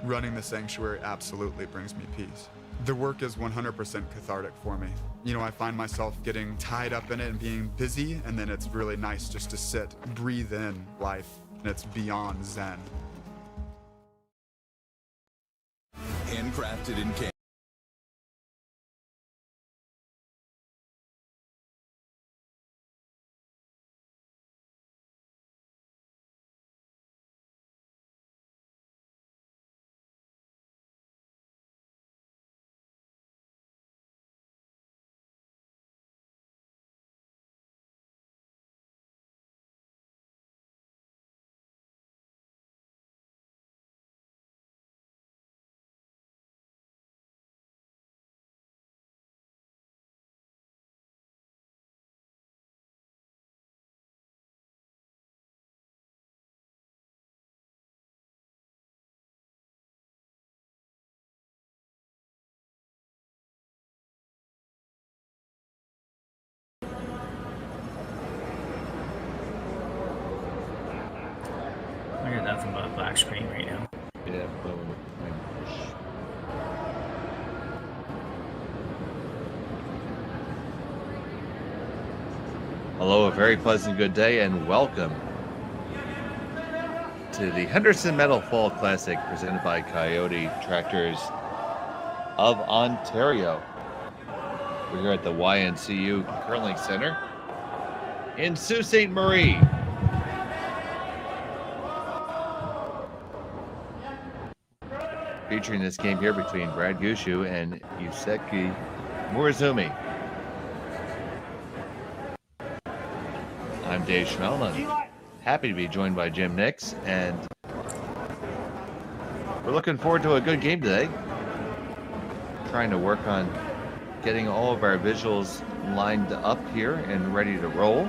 Running the sanctuary absolutely brings me peace. The work is 100% cathartic for me. I find myself getting tied up in it and being busy, and then it's really nice just to sit, breathe in life, and it's beyond zen. Handcrafted in Canada. I got nothing but a black screen right now. Yeah, hello, a very pleasant good day, and welcome to the Henderson Metal Fall Classic presented by Kioti Tractors of Ontario. We're here at the YNCU Curling Center in Sault Ste. Marie. Featuring this game here between Brad Gushue and Yusuke Morozumi. I'm Dave Schmel, and I'm happy to be joined by Jim Nix, and we're looking forward to a good game today. Trying to work on getting all of our visuals lined up here and ready to roll.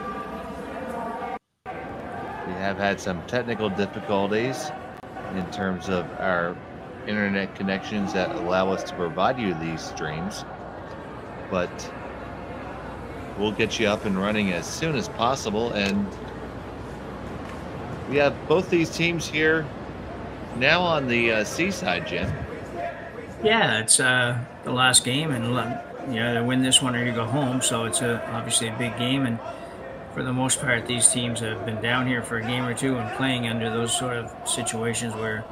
We have had some technical difficulties in terms of our internet connections that allow us to provide you these streams, but we'll get you up and running as soon as possible. And we have both these teams here now on the seaside, Jim. Yeah, it's the last game, and you either win this one or you go home, so it's obviously a big game. And for the most part, these teams have been down here for a game or two and playing under those sort of situations where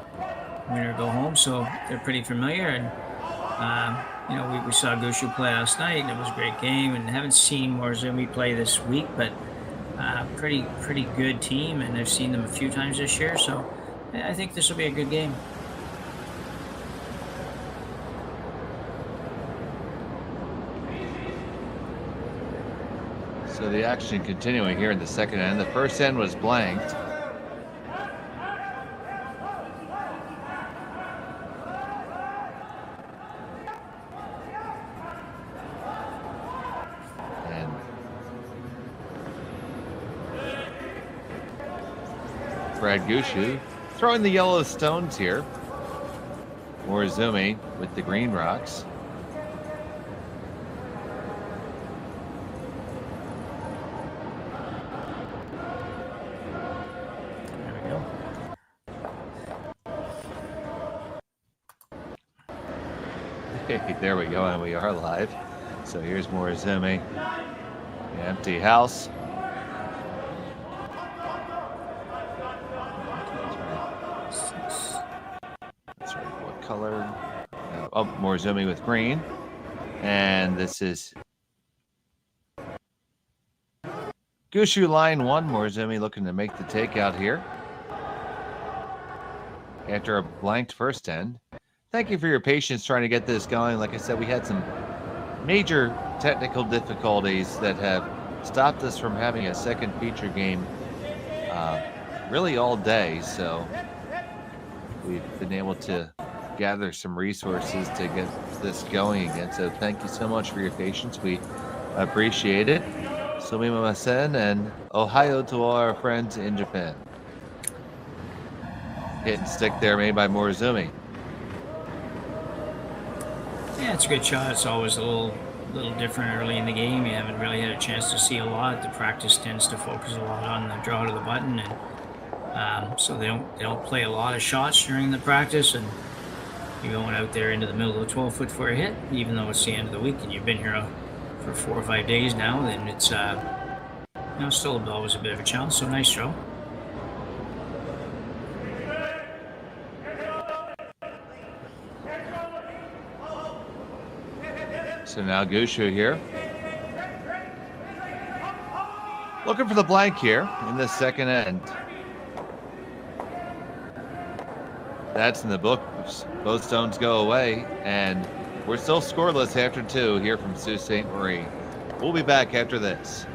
win or go home, so they're pretty familiar. And we saw Gushue play last night, and it was a great game. And haven't seen Morozumi play this week, but pretty good team, and I've seen them a few times this year, so I think this will be a good game. So the action continuing here in the second end. The first end was blanked. Brad Gushue throwing the yellow stones here. Morozumi with the green rocks. There we go. There we go, and we are live. So here's Morozumi. The empty house. Color. Morozumi with green. And this is Gushue line one. Morozumi looking to make the takeout here after a blanked first end. Thank you for your patience trying to get this going. Like I said, we had some major technical difficulties that have stopped us from having a second feature game really all day. So we've been able to gather some resources to get this going again. So thank you so much for your patience. We appreciate it. Sumimasen, and Ohio to all our friends in Japan. Hit and stick there made by Morozumi. Yeah, it's a good shot. It's always a little different early in the game. You haven't really had a chance to see a lot. The practice tends to focus a lot on the draw to the button, and so they don't play a lot of shots during the practice. And you're going out there into the middle of the 12-foot for a hit, even though it's the end of the week and you've been here for 4 or 5 days now, then it's still always a bit of a challenge. So nice throw. So now Gushue here. Looking for the blank here in the second end. That's in the books. Both stones go away, and we're still scoreless after 2 here from Sault Ste. Marie. We'll be back after this.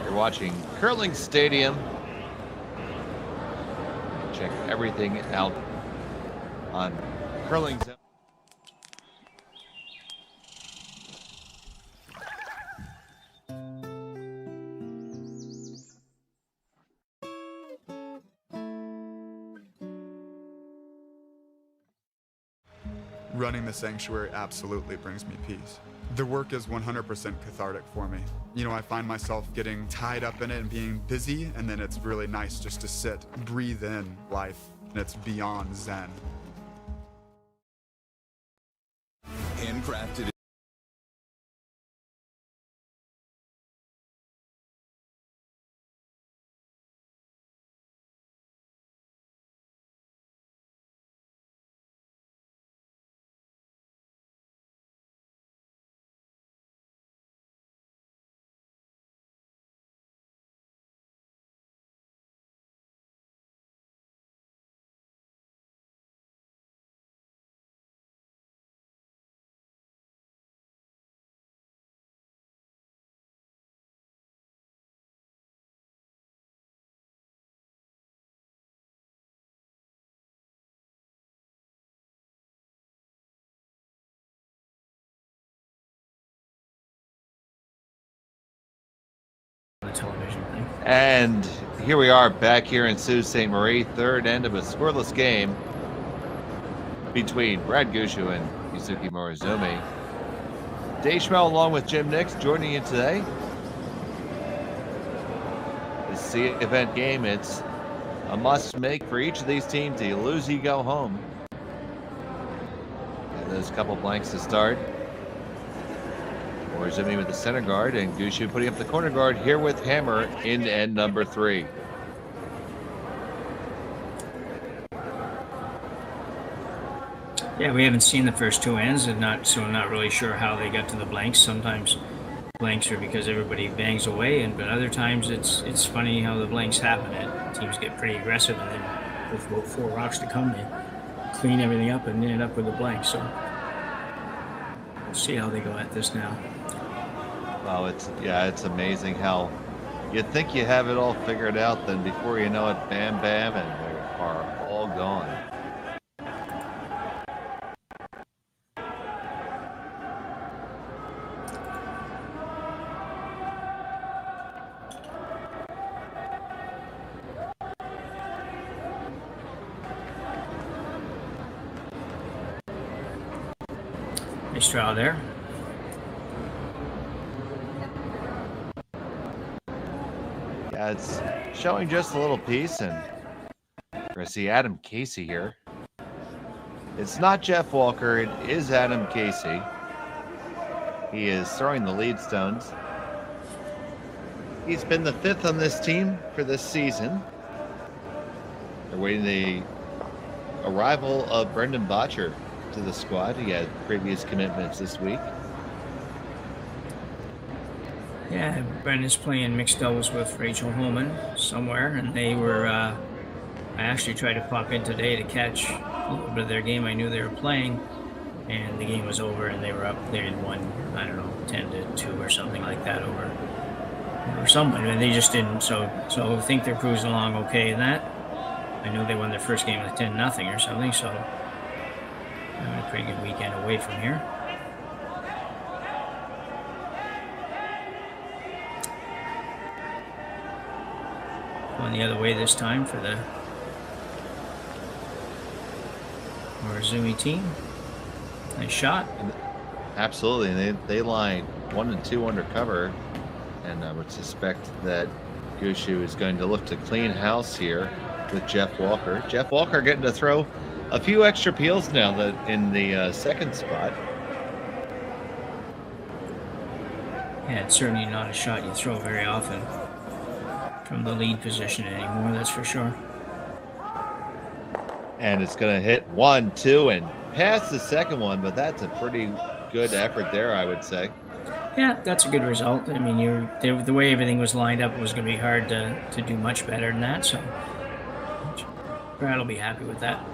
You're watching Curling Stadium. Check everything out on Curling Zone. Running the sanctuary absolutely brings me peace. The work is 100% cathartic for me. I find myself getting tied up in it and being busy, and then it's really nice just to sit, breathe in life, and it's beyond zen. Handcrafted. The television thing. And here we are back here in Sault Ste. Marie, third end of a scoreless game between Brad Gushue and Yusuke Morozumi. Dave Schmel along with Jim Nix joining you today. This is the event game. It's a must make for each of these teams. You lose, you go home. And there's a couple blanks to start. Morozumi with the center guard, and Gushue putting up the corner guard here with Hammer in end number 3. Yeah, we haven't seen the first 2 ends, and I'm not really sure how they got to the blanks. Sometimes blanks are because everybody bangs away, but other times it's funny how the blanks happen. Teams get pretty aggressive, and then with about 4 rocks to come, they clean everything up and end up with a blank. So we'll see how they go at this now. Well, it's amazing how you think you have it all figured out, then before you know it, bam, bam, and they are all gone. Nice draw there. Yeah, it's showing just a little piece, and we're going to see Adam Casey here. It's not Jeff Walker, it is Adam Casey. He is throwing the lead stones. He's been the 5th on this team for this season. They're waiting the arrival of Brendan Botcher to the squad. He had previous commitments this week. Yeah, Brendan's playing mixed doubles with Rachel Holman somewhere, and they were. I actually tried to pop in today to catch a little bit of their game. I knew they were playing, and the game was over, and they were up. They had won, 10-2 or something like that over someone, and they just didn't. So I think they're cruising along okay in that. I know they won their first game with 10-0 or something, so having a pretty good weekend away from here. Going the other way this time for the Morozumi team. Nice shot. Absolutely. And they line 1 and 2 under cover. And I would suspect that Gushue is going to look to clean house here with Jeff Walker. Jeff Walker getting to throw a few extra peels now that in the second spot. Yeah, it's certainly not a shot you throw very often from the lead position anymore, that's for sure. And it's going to hit 1, 2, and past the second one, but that's a pretty good effort there, I would say. Yeah, that's a good result. I mean, the way everything was lined up, it was going to be hard to do much better than that, so Brad will be happy with that.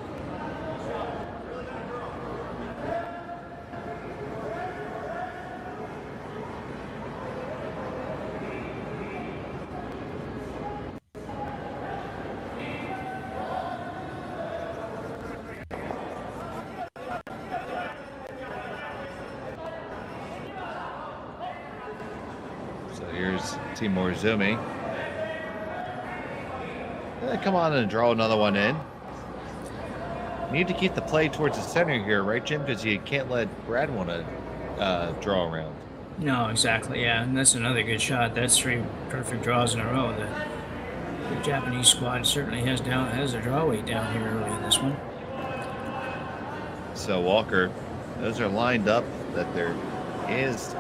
Morozumi. Come on and draw another one in. Need to keep the play towards the center here, right, Jim? Because you can't let Brad want to draw around. No, exactly, yeah. And that's another good shot. That's 3 perfect draws in a row. The Japanese squad certainly has a draw weight down here early in this one. So, Walker, those are lined up that there is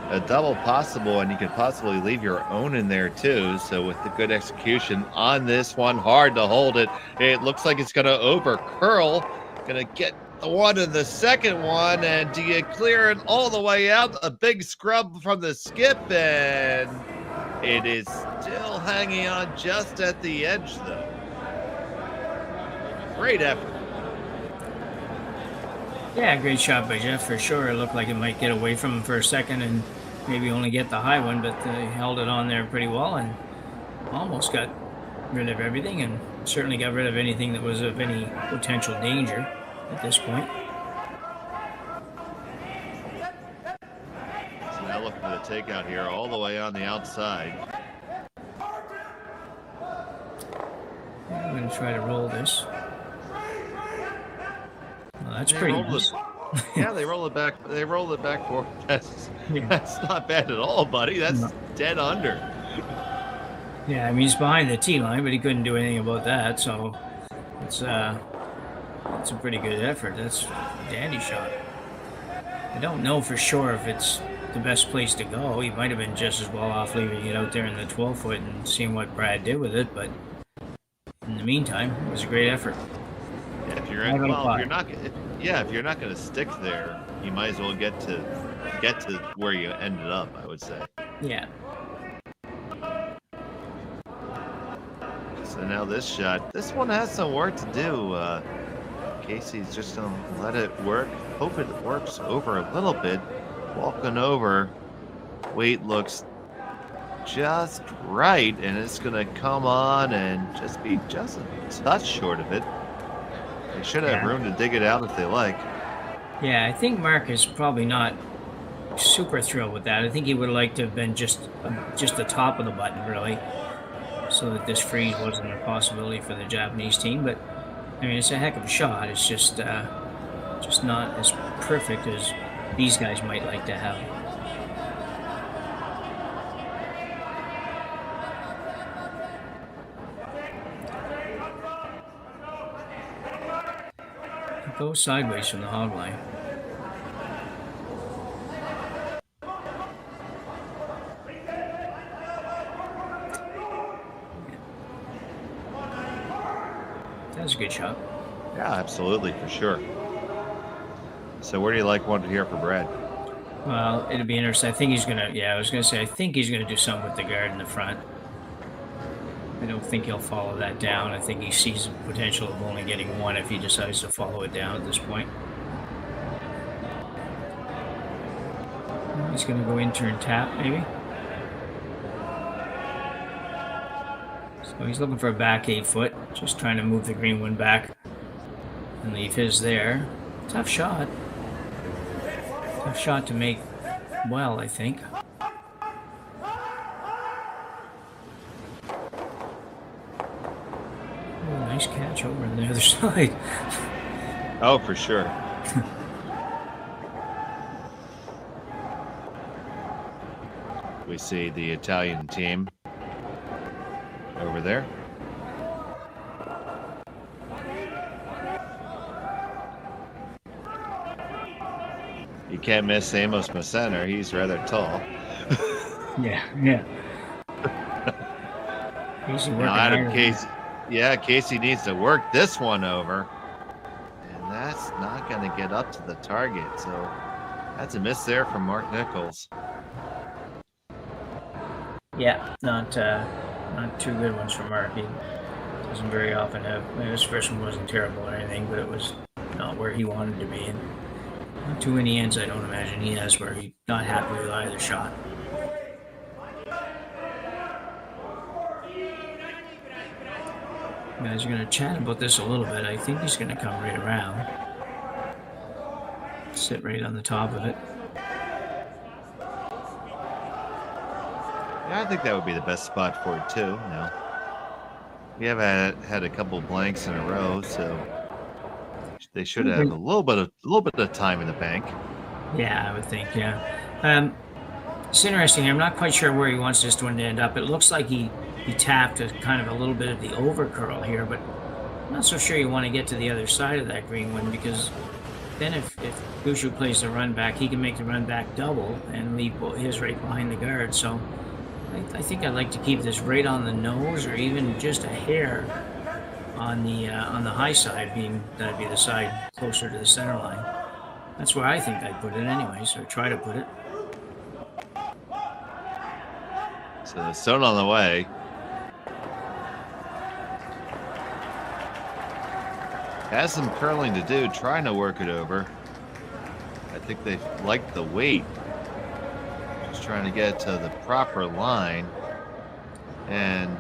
a double possible, and you could possibly leave your own in there too. So with the good execution on this one, hard to hold it. It looks like it's going to over curl. Going to get the one and the second one, and do you clear it all the way out? A big scrub from the skip, and it is still hanging on just at the edge though. Great effort. Yeah, great shot by Jeff for sure. It looked like it might get away from him for a second and maybe only get the high one, but he held it on there pretty well and almost got rid of everything, and certainly got rid of anything that was of any potential danger at this point. So now looking for the takeout here all the way on the outside. I'm going to try to roll this. Well, that's pretty nice. Yeah, they roll it back. They roll it back forward. That's not bad at all, buddy. That's dead under. Yeah, I mean, he's behind the tee line, but he couldn't do anything about that. So it's a pretty good effort. That's a dandy shot. I don't know for sure if it's the best place to go. He might have been just as well off leaving it out there in the 12-foot and seeing what Brad did with it. But in the meantime, it was a great effort. Yeah, if you're not going to stick there, you might as well get to where you ended up, I would say. Yeah. So now this shot, this one has some work to do. Casey's just going to let it work. Hope it works over a little bit. Walking over, weight looks just right, and it's going to come on and just be just a touch short of it. They should have room to dig it out if they like. Yeah, I think Mark is probably not super thrilled with that. I think he would like to have been just the top of the button, really, so that this freeze wasn't a possibility for the Japanese team. But I mean, it's a heck of a shot. It's just not as perfect as these guys might like to have. It goes sideways from the hog line. That's a good shot. Yeah, absolutely, for sure. So where do you like one here for Brad? Well, it'd be interesting. I think he's going to, I was going to say, I think he's going to do something with the guard in the front. I don't think he'll follow that down. I think he sees the potential of only getting one if he decides to follow it down at this point. He's going to go in turn tap, maybe. So he's looking for a back 8-foot, just trying to move the green one back and leave his there. Tough shot. Tough shot to make well, I think. Oh, nice catch over on the other side. Oh, for sure. We see the Italian team over there. You can't miss Amos Massener. He's rather tall. Yeah. Casey working Now Adam hard. Casey. Yeah, Casey needs to work this one over. And that's not going to get up to the target. So that's a miss there from Mark Nichols. Yeah, not two good ones from Mark. He doesn't very often have. His first one wasn't terrible or anything, but it was not where he wanted to be. And not too many ends I don't imagine he has where he's not happy with either shot. Guys are going to chat about this a little bit. I think he's going to come right around. Sit right on the top of it. Yeah, I think that would be the best spot for it too. Now, we have had a couple blanks in a row, so they should have a little bit of time in the bank. Yeah, I would think. Yeah, it's interesting. I'm not quite sure where he wants this one to end up. It looks like he tapped a kind of a little bit of the over curl here, but I'm not so sure you want to get to the other side of that green one, because then if Gushue plays the run back, he can make the run back double and leave his right behind the guard. So I think I'd like to keep this right on the nose, or even just a hair on the high side, being that'd be the side closer to the center line. That's where I think I'd put it anyways, or try to put it. So the stone on the way. Has some curling to do, trying to work it over. I think they like the weight. Just trying to get to the proper line. And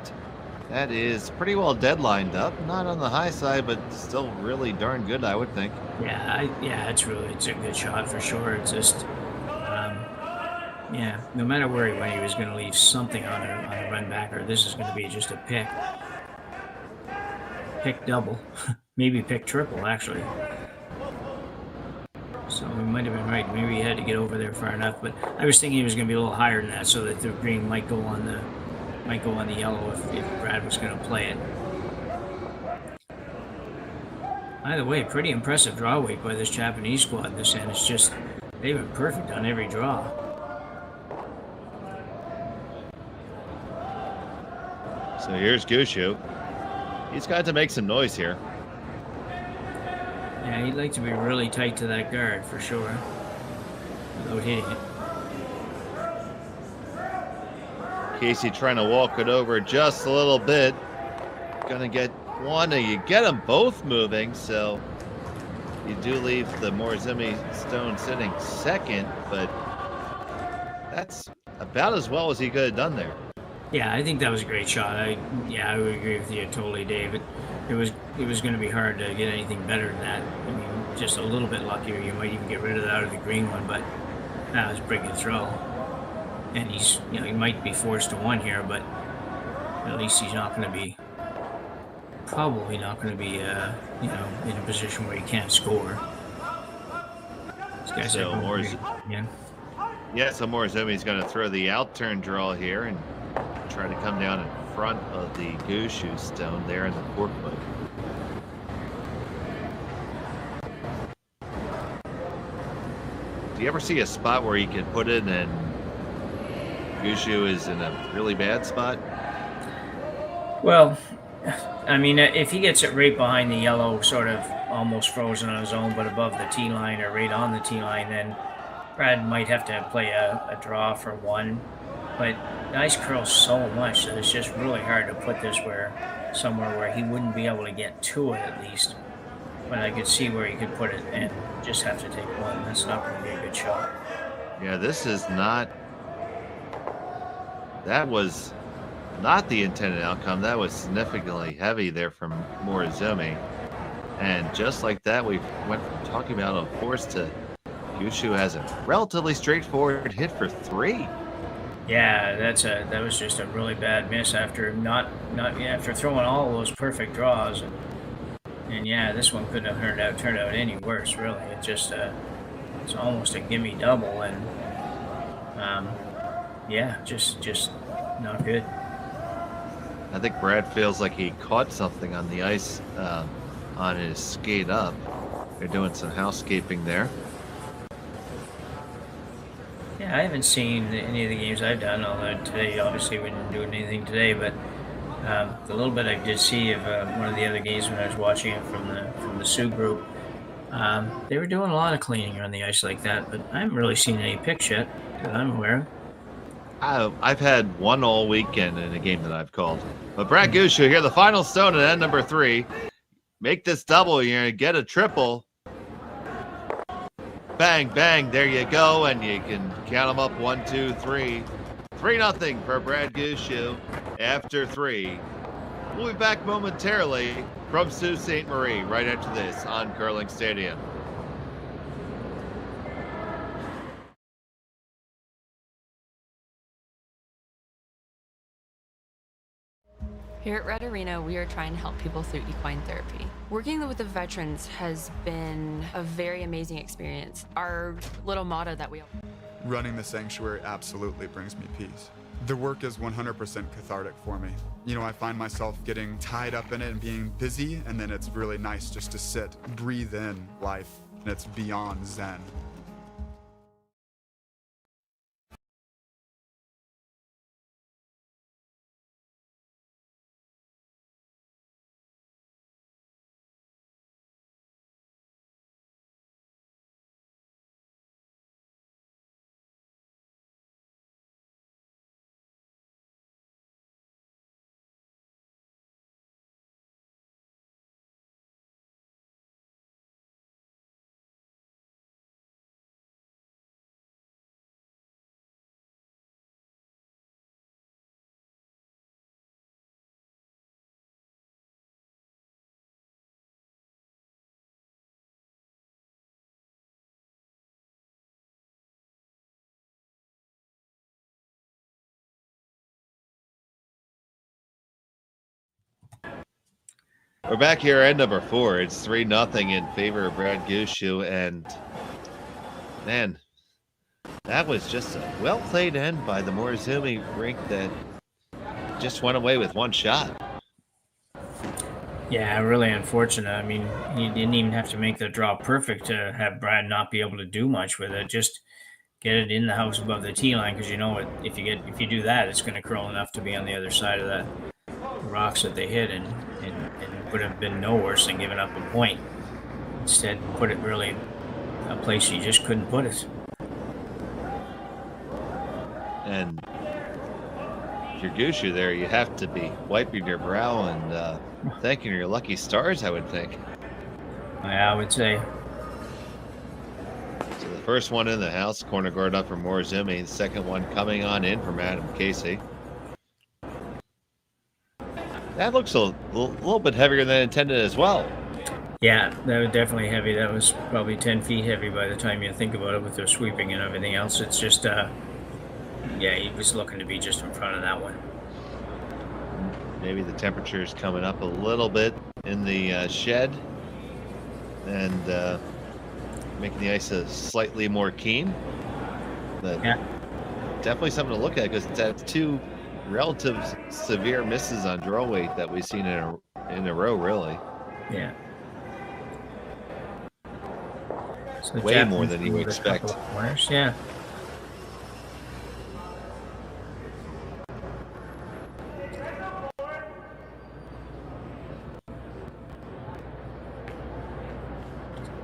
that is pretty well deadlined up. Not on the high side, but still really darn good, I would think. Yeah, it's a good shot for sure. It's just, no matter where he went, he was going to leave something on a run back, or this is going to be just a pick double. Maybe pick triple, actually. So we might have been right. Maybe he had to get over there far enough. But I was thinking he was going to be a little higher than that, so that the green might go on the yellow if Brad was going to play it. Either way, pretty impressive draw weight by this Japanese squad this end. It's just they've been perfect on every draw. So here's Gushue. He's got to make some noise here. Yeah, he'd like to be really tight to that guard for sure, without hitting it. Casey trying to walk it over just a little bit. Gonna get one, and you get them both moving, so you do leave the Morozumi stone sitting second, but that's about as well as he could have done there. Yeah, I think that was a great shot. I would agree with you totally, David. It was going to be hard to get anything better than that. I mean, just a little bit luckier, you might even get rid of that out of the green one, but that was a pretty good throw. And he's, he might be forced to one here, but at least he's probably not going to be, in a position where he can't score. This guy's so Morozumi's going to throw the out turn draw here and try to come down in front of the Gushue stone there in the 4-foot. Do you ever see a spot where you can put it and Gushue is in a really bad spot? Well, I mean, if he gets it right behind the yellow, sort of almost frozen on his own, but above the tee line or right on the tee line, then Brad might have to play a draw for one. But the ice curls so much that it's just really hard to put this somewhere where he wouldn't be able to get to it at least. But I could see where he could put it and just have to take one. That's not going to be a good shot. Yeah, that was not the intended outcome. That was significantly heavy there from Morozumi. And just like that, we went from talking about a force to Gushue has a relatively straightforward hit for 3. Yeah, that was just a really bad miss after after throwing all those perfect draws, and yeah, this one couldn't have turned out any worse. Really, it just it's almost a gimme double, and yeah, just not good. I think Brad feels like he caught something on the ice on his skate up. They're doing some housekeeping there. Yeah, I haven't seen any of the games I've done, although today, obviously, we didn't do anything today, but the little bit I did see of one of the other games when I was watching it from the Sioux group, they were doing a lot of cleaning on the ice like that, but I haven't really seen any pics yet that I'm aware of. I've had one all weekend in a game that I've called. But Brad Gushue here, the final stone at end number 3. Make this double, you're going to get a triple. Bang, bang, there you go, and you can count them up 1, 2, 3. 3-0 for Brad Gushue after 3. We'll be back momentarily from Sault Ste. Marie right after this on Curling Stadium. Here at Red Arena, we are trying to help people through equine therapy. Working with the veterans has been a very amazing experience. Our little motto that we... Running the sanctuary absolutely brings me peace. The work is 100% cathartic for me. You know, I find myself getting tied up in it and being busy, and then it's really nice just to sit, breathe in life, and it's beyond zen. We're back here at number 4. It's 3-0 in favor of Brad Gushue, and man, that was just a well-played end by the Morozumi rink that just went away with one shot. Yeah, really unfortunate. I mean, he didn't even have to make the draw perfect to have Brad not be able to do much with it. Just get it in the house above the tee line, because you know it. If you do that, it's going to curl enough to be on the other side of the rocks that they hit, and it would have been no worse than giving up a point. Instead, put it really a place you just couldn't put it. And if you're Gushue there, you have to be wiping your brow and thanking your lucky stars, I would think. I would say. So the first one in the house, corner guard up for Morozumi. The second one coming on in from Adam Casey. That looks a little bit heavier than intended as well. Yeah, that was definitely heavy. That was probably 10 feet heavy by the time you think about it with the sweeping and everything else. It's just, yeah, he was looking to be just in front of that one. Maybe the temperature is coming up a little bit in the shed and making the ice slightly more keen. But yeah, definitely something to look at, because that's 2 relative severe misses on draw weight that we've seen in a row, really. Yeah. So way more than you would expect. Corners, yeah.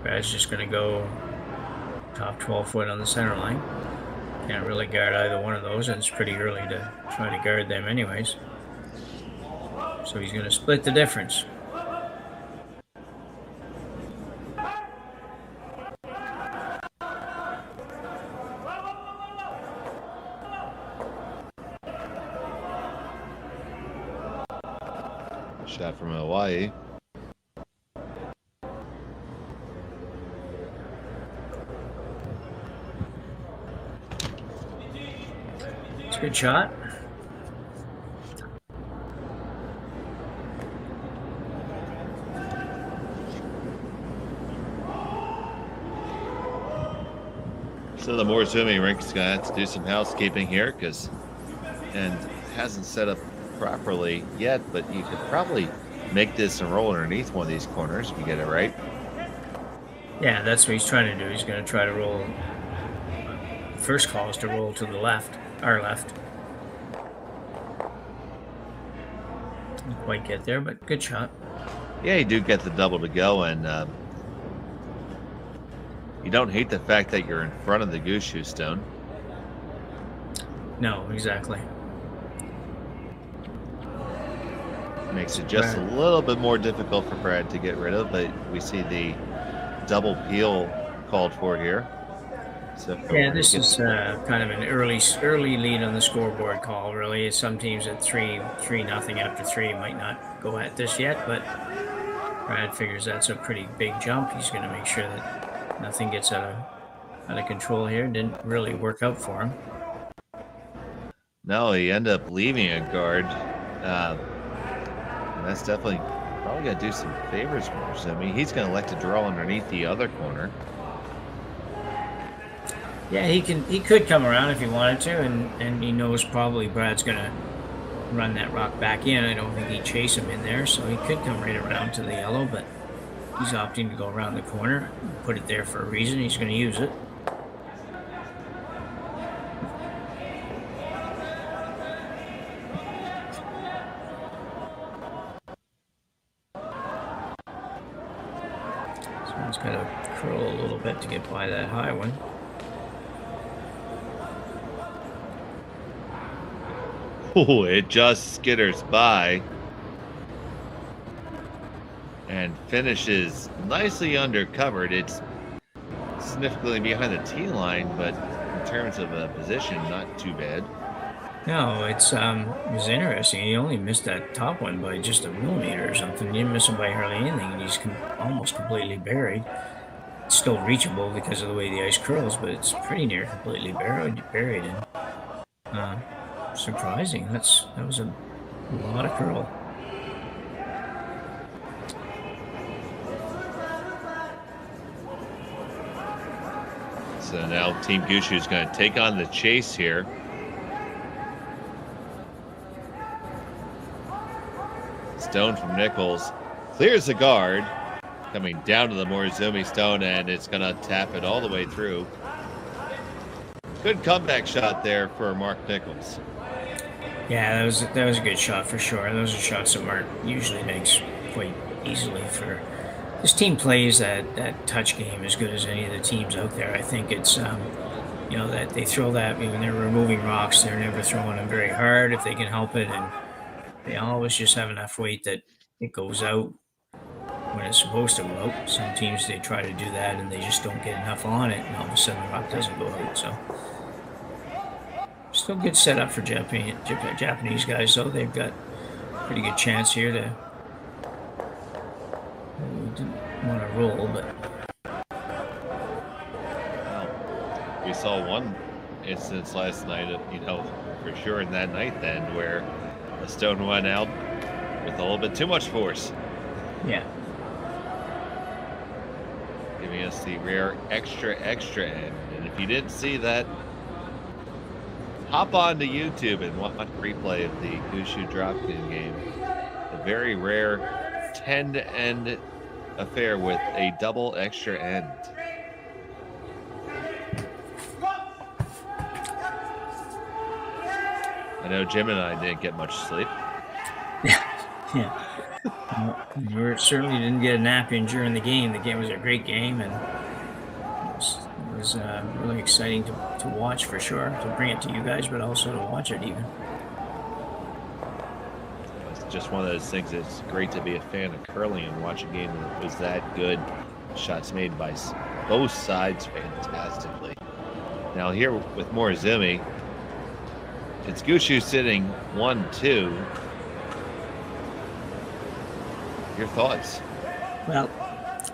Brad's just going to go top 12 foot on the center line. Can't really guard either one of those, and it's pretty early to try to guard them anyways. So he's going to split the difference. Shot from Hawaii. It's a good shot. So the Morozumi rink's going to have to do some housekeeping here and hasn't set up properly yet, but you could probably make this and roll underneath one of these corners if you get it right. Yeah, that's what he's trying to do. He's going to try to roll. First call is to roll to the left, our left. Didn't quite get there, but good shot. Yeah, you do get the double to go, and you don't hate the fact that you're in front of the Gushue stone. No, exactly. Makes it just a little bit more difficult for Brad to get rid of, but we see the double peel called for here. So yeah, this is kind of an early lead on the scoreboard call. Really, some teams at 3-0 after 3 might not go at this yet, but Brad figures that's a pretty big jump. He's going to make sure that nothing gets out of control here. Didn't really work out for him. No, he ended up leaving a guard. And that's definitely probably going to do some favors for him. I mean, he's going to elect to draw underneath the other corner. Yeah, he could come around if he wanted to, and he knows probably Brad's going to run that rock back in. I don't think he'd chase him in there, so he could come right around to the yellow, but he's opting to go around the corner, put it there for a reason. He's going to use it. So he's got to curl a little bit to get by that high one. Oh, it just skitters by and finishes nicely undercovered. It's significantly behind the tee line, but in terms of a position, not too bad. No, it was interesting. He only missed that top one by just a millimeter or something. He didn't miss him by hardly anything. He's almost completely buried. It's still reachable because of the way the ice curls, but it's pretty near completely buried. And surprising. That was a lot of curl. So now Team Gushue is going to take on the chase here. Stone from Nichols clears the guard, coming down to the Morozumi stone, and it's going to tap it all the way through. Good comeback shot there for Mark Nichols. Yeah, that was a good shot for sure. Those are shots that Mark usually makes quite easily. For this team plays that touch game as good as any of the teams out there. I think it's that they throw that when they're removing rocks, they're never throwing them very hard if they can help it, and they always just have enough weight that it goes out when it's supposed to go out. Some teams, they try to do that and they just don't get enough on it, and all of a sudden the rock doesn't go out. So still good setup for Japanese guys, though. They've got a pretty good chance here to. We didn't want to roll, but. Well, we saw one instance last night, for sure in that night then, where the stone went out with a little bit too much force. Yeah. Giving us the rare extra end. And if you didn't see that, hop on to YouTube and watch a replay of the Gushue drop-in game. A very rare 10-end affair with a double extra end. I know Jim and I didn't get much sleep. Yeah. We certainly didn't get a nap in during the game. The game was a great game, and it was really exciting to watch for sure, to bring it to you guys, but also to watch it even. It's just one of those things. It's great to be a fan of curling and watch a game that was that good. Shots made by both sides fantastically. Now here with Morozumi, it's Gushue sitting 1-2. Your thoughts? Well,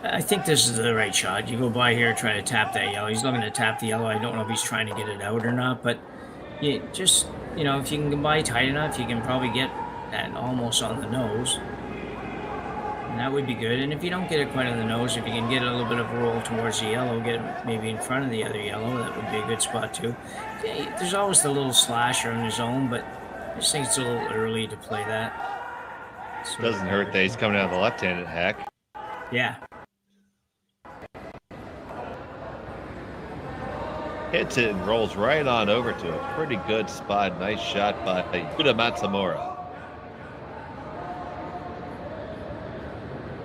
I think this is the right shot. You go by here, try to tap that yellow. He's looking to tap the yellow. I don't know if he's trying to get it out or not, but you just, if you can go by tight enough, you can probably get that almost on the nose. And that would be good. And if you don't get it quite on the nose, if you can get a little bit of a roll towards the yellow, get it maybe in front of the other yellow, that would be a good spot too. There's always the little slasher in his own, but I just think it's a little early to play that. So doesn't hurt that he's coming out of the left-handed hack. Yeah. Hits it and rolls right on over to a pretty good spot. Nice shot by Yuda Matsumura.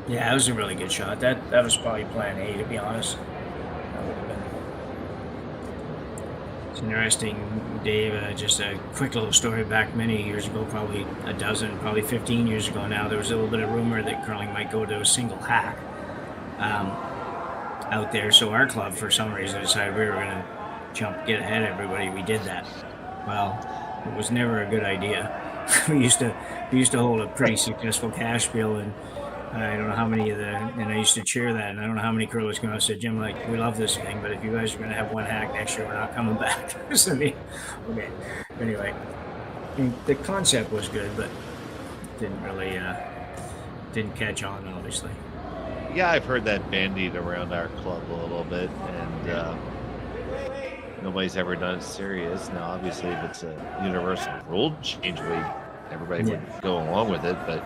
Yeah, that was a really good shot. That was probably plan A, to be honest. That would have been. It's interesting, Dave. Just a quick little story. Back many years ago, probably a dozen, probably 15 years ago now, there was a little bit of rumor that curling might go to a single hack out there. So our club, for some reason, decided we were going to get ahead of everybody. We did that. Well, it was never a good idea. we used to hold a pretty successful cash bill, and I don't know how many and I used to cheer that, and I don't know how many curlers came out and said, Jim, like, we love this thing, but if you guys are going to have one hack next year, we're not coming back. So, okay. Anyway, I mean, the concept was good, but didn't really, didn't catch on, obviously. Yeah, I've heard that bandied around our club a little bit, and nobody's ever done it serious. Now, obviously, if it's a universal rule change, everybody would go along with it, but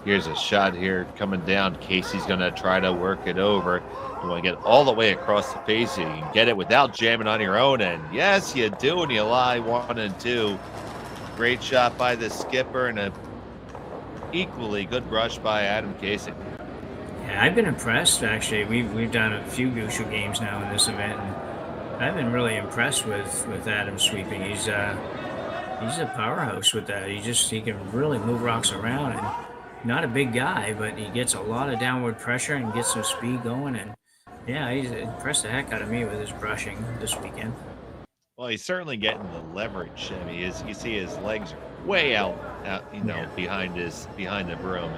here's a shot here coming down. Casey's going to try to work it over. You want to get all the way across the face. You can get it without jamming on your own, and yes, you do, and you lie 1 and 2. Great shot by the skipper, and a equally good brush by Adam Casey. Yeah, I've been impressed, actually. We've done a few Gushue games now in this event, and I've been really impressed with Adam sweeping. He's a powerhouse with that. He can really move rocks around, and not a big guy, but he gets a lot of downward pressure and gets some speed going. And yeah, he's impressed the heck out of me with his brushing this weekend. Well, he's certainly getting the leverage. I mean, you see his legs are way out behind the broom,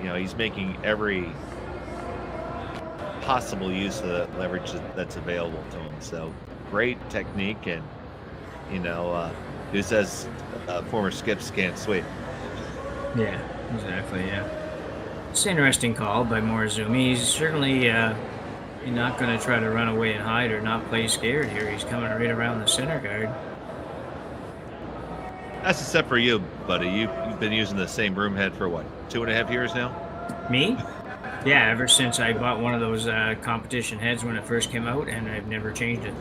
and he's making every possible use of the leverage that's available to him. So great technique, and who says former skips can't sweep? Yeah, exactly. Yeah, it's an interesting call by Morozumi. He's certainly not going to try to run away and hide or not play scared here. He's coming right around the center guard. That's except for you, buddy. You've been using the same broom head for what, 2.5 years now? Me? Yeah, ever since I bought one of those competition heads when it first came out, and I've never changed it.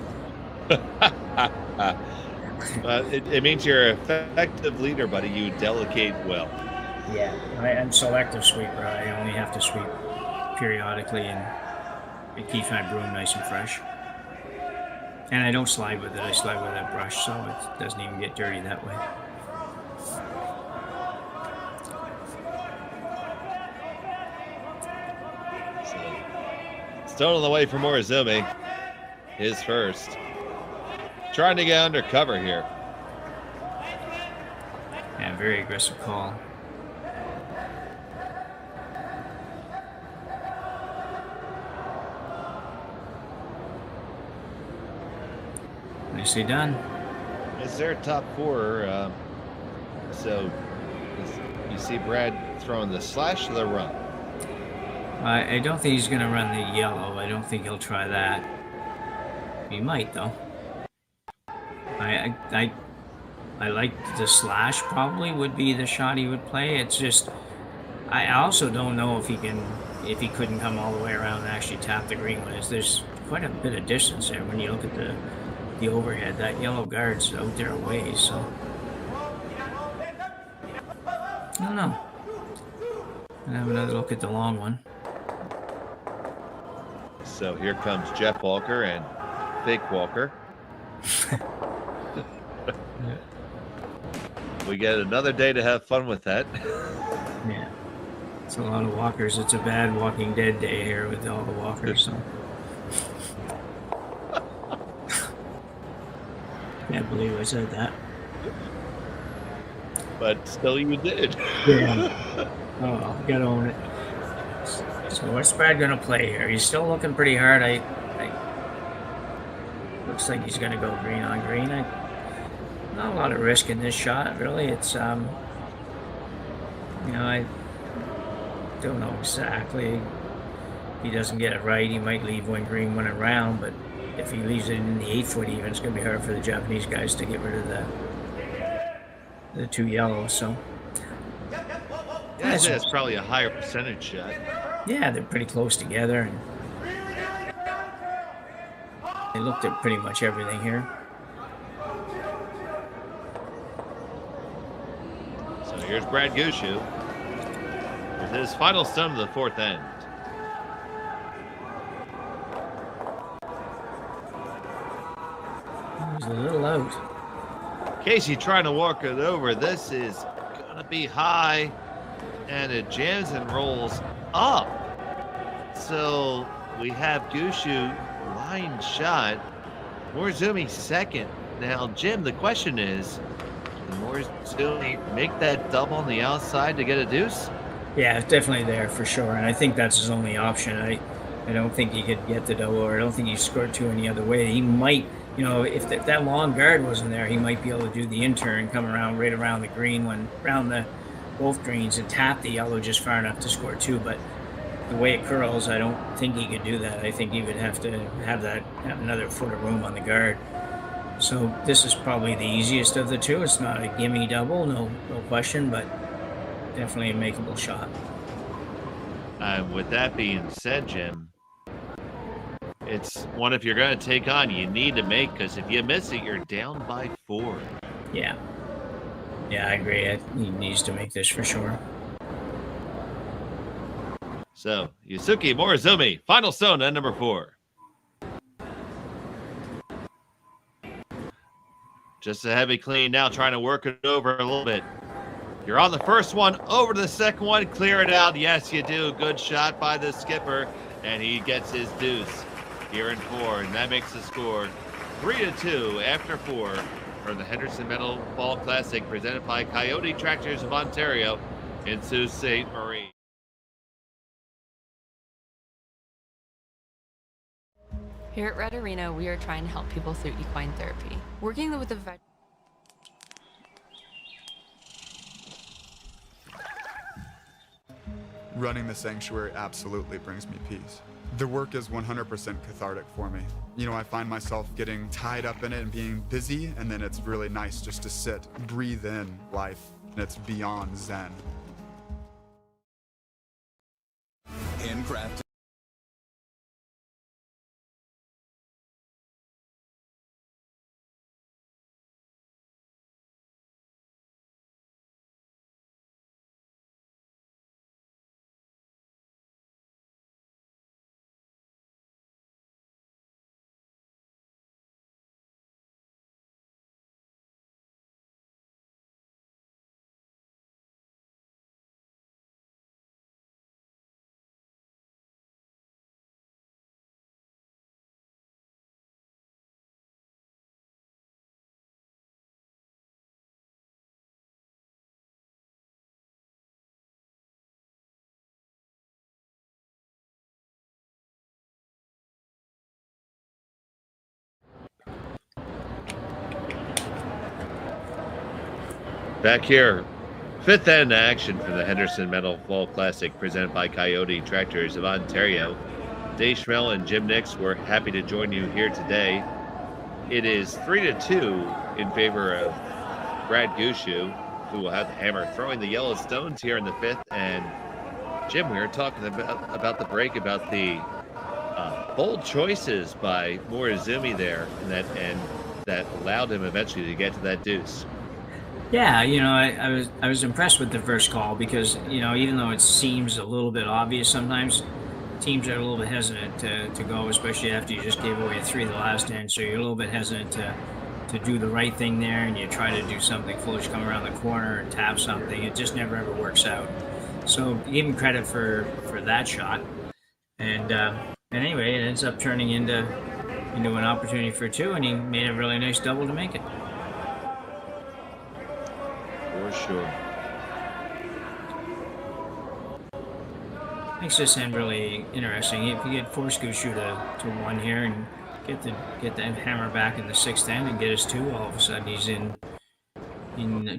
It means you're an effective leader, buddy. You delegate well. Yeah, I'm selective sweeper. I only have to sweep periodically, and it keeps my broom nice and fresh. And I don't slide with it. I slide with that brush, so it doesn't even get dirty that way. Stone on the way for Morozumi. His first. Trying to get under cover here. Yeah, very aggressive call. Nicely done. It's their top 4. So you see Brad throwing the slash to the run. I don't think he's going to run the yellow. I don't think he'll try that. He might, though. I like the slash probably would be the shot he would play. It's just, I also don't know if he couldn't come all the way around and actually tap the green one. There's quite a bit of distance there when you look at the overhead. That yellow guard's out there a ways, so I don't know. I'll have another look at the long one. So here comes Jeff Walker and Fake Walker. We get another day to have fun with that. Yeah, it's a lot of walkers. It's a bad Walking Dead day here with all the walkers. So. Can't believe I said that. But still, you did. Yeah. Oh, gotta own it. So what's Brad gonna play here? He's still looking pretty hard. Looks like he's gonna go green on green. Not a lot of risk in this shot, really. It's don't know exactly. If he doesn't get it right, he might leave one green, one around, but if he leaves it in the 8-foot even, it's going to be hard for the Japanese guys to get rid of the 2 yellows. So Yeah, that's probably a higher percentage shot. yeah, they're pretty close together, and they looked at pretty much everything here. So here's Brad Gushue with his final stone of the 4th end. He's a little out. Casey trying to walk it over. This is going to be high, and it jams and rolls up. So we have Gushue line shot. Morozumi second. Now, Jim, the question is, can Morozumi make that double on the outside to get a deuce? Yeah, it's definitely there for sure, and I think that's his only option. I don't think he could get the double, or I don't think he scored 2 any other way. He might, if that long guard wasn't there, he might be able to do the in-turn, come around right around the green, around both greens, and tap the yellow just far enough to score 2. But the way it curls, I don't think he could do that. I think he would have to have another foot of room on the guard. So this is probably the easiest of the 2. It's not a gimme double, no question, but definitely a makeable shot. With that being said, Jim, it's one if you're going to take on, you need to make, because if you miss it, you're down by 4. Yeah, I agree. He needs to make this for sure. So, Yusuke Morozumi, final stone at number 4. Just a heavy clean now, trying to work it over a little bit. You're on the first one, over to the second one, clear it out. Yes, you do. Good shot by the skipper, and he gets his deuce here in 4, and that makes the score 3-2 after 4 for the Henderson Metal Ball Classic, presented by Kioti Tractors of Ontario in Sault Ste.Marie. Here at Red Arena, we are trying to help people through equine therapy. Working with the Running the sanctuary absolutely brings me peace. The work is 100% cathartic for me. I find myself getting tied up in it and being busy, and then it's really nice just to sit, breathe in life, and it's beyond zen. Handcrafted. Back here, 5th end action for the Henderson Metal Ball Classic, presented by Kioti Tractors of Ontario. Dave Schmel and Jim Nix, we're happy to join you here today. It is 3-2 in favor of Brad Gushue, who will have the hammer, throwing the yellow stones here in the 5th. And Jim, we were talking about the break, about the bold choices by Morozumi there, and that allowed him eventually to get to that deuce. Yeah, I was impressed with the first call because, even though it seems a little bit obvious sometimes, teams are a little bit hesitant to go, especially after you just gave away a 3 the last end. So you're a little bit hesitant to do the right thing there, and you try to do something foolish, come around the corner and tap something. It just never ever works out. So give him credit for that shot. And anyway, it ends up turning into an opportunity for 2, and he made a really nice double to make it. For sure. Makes this end really interesting. If you get force Gushue to 1 here and get the hammer back in the 6th end and get us 2, all of a sudden he's in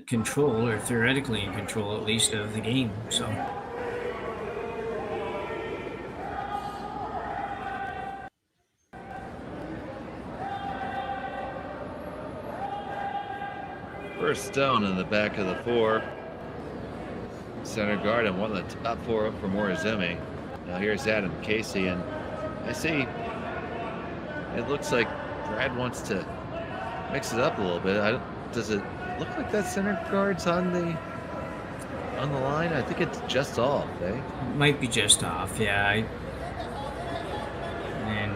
control, or theoretically in control at least, of the game. So First stone in the back of the 4. Center guard and one of the top 4 for Morozumi. Now here's Adam Casey, and I see it looks like Brad wants to mix it up a little bit. Does it look like that center guard's on the line? I think it's just off, eh? It might be just off, yeah. And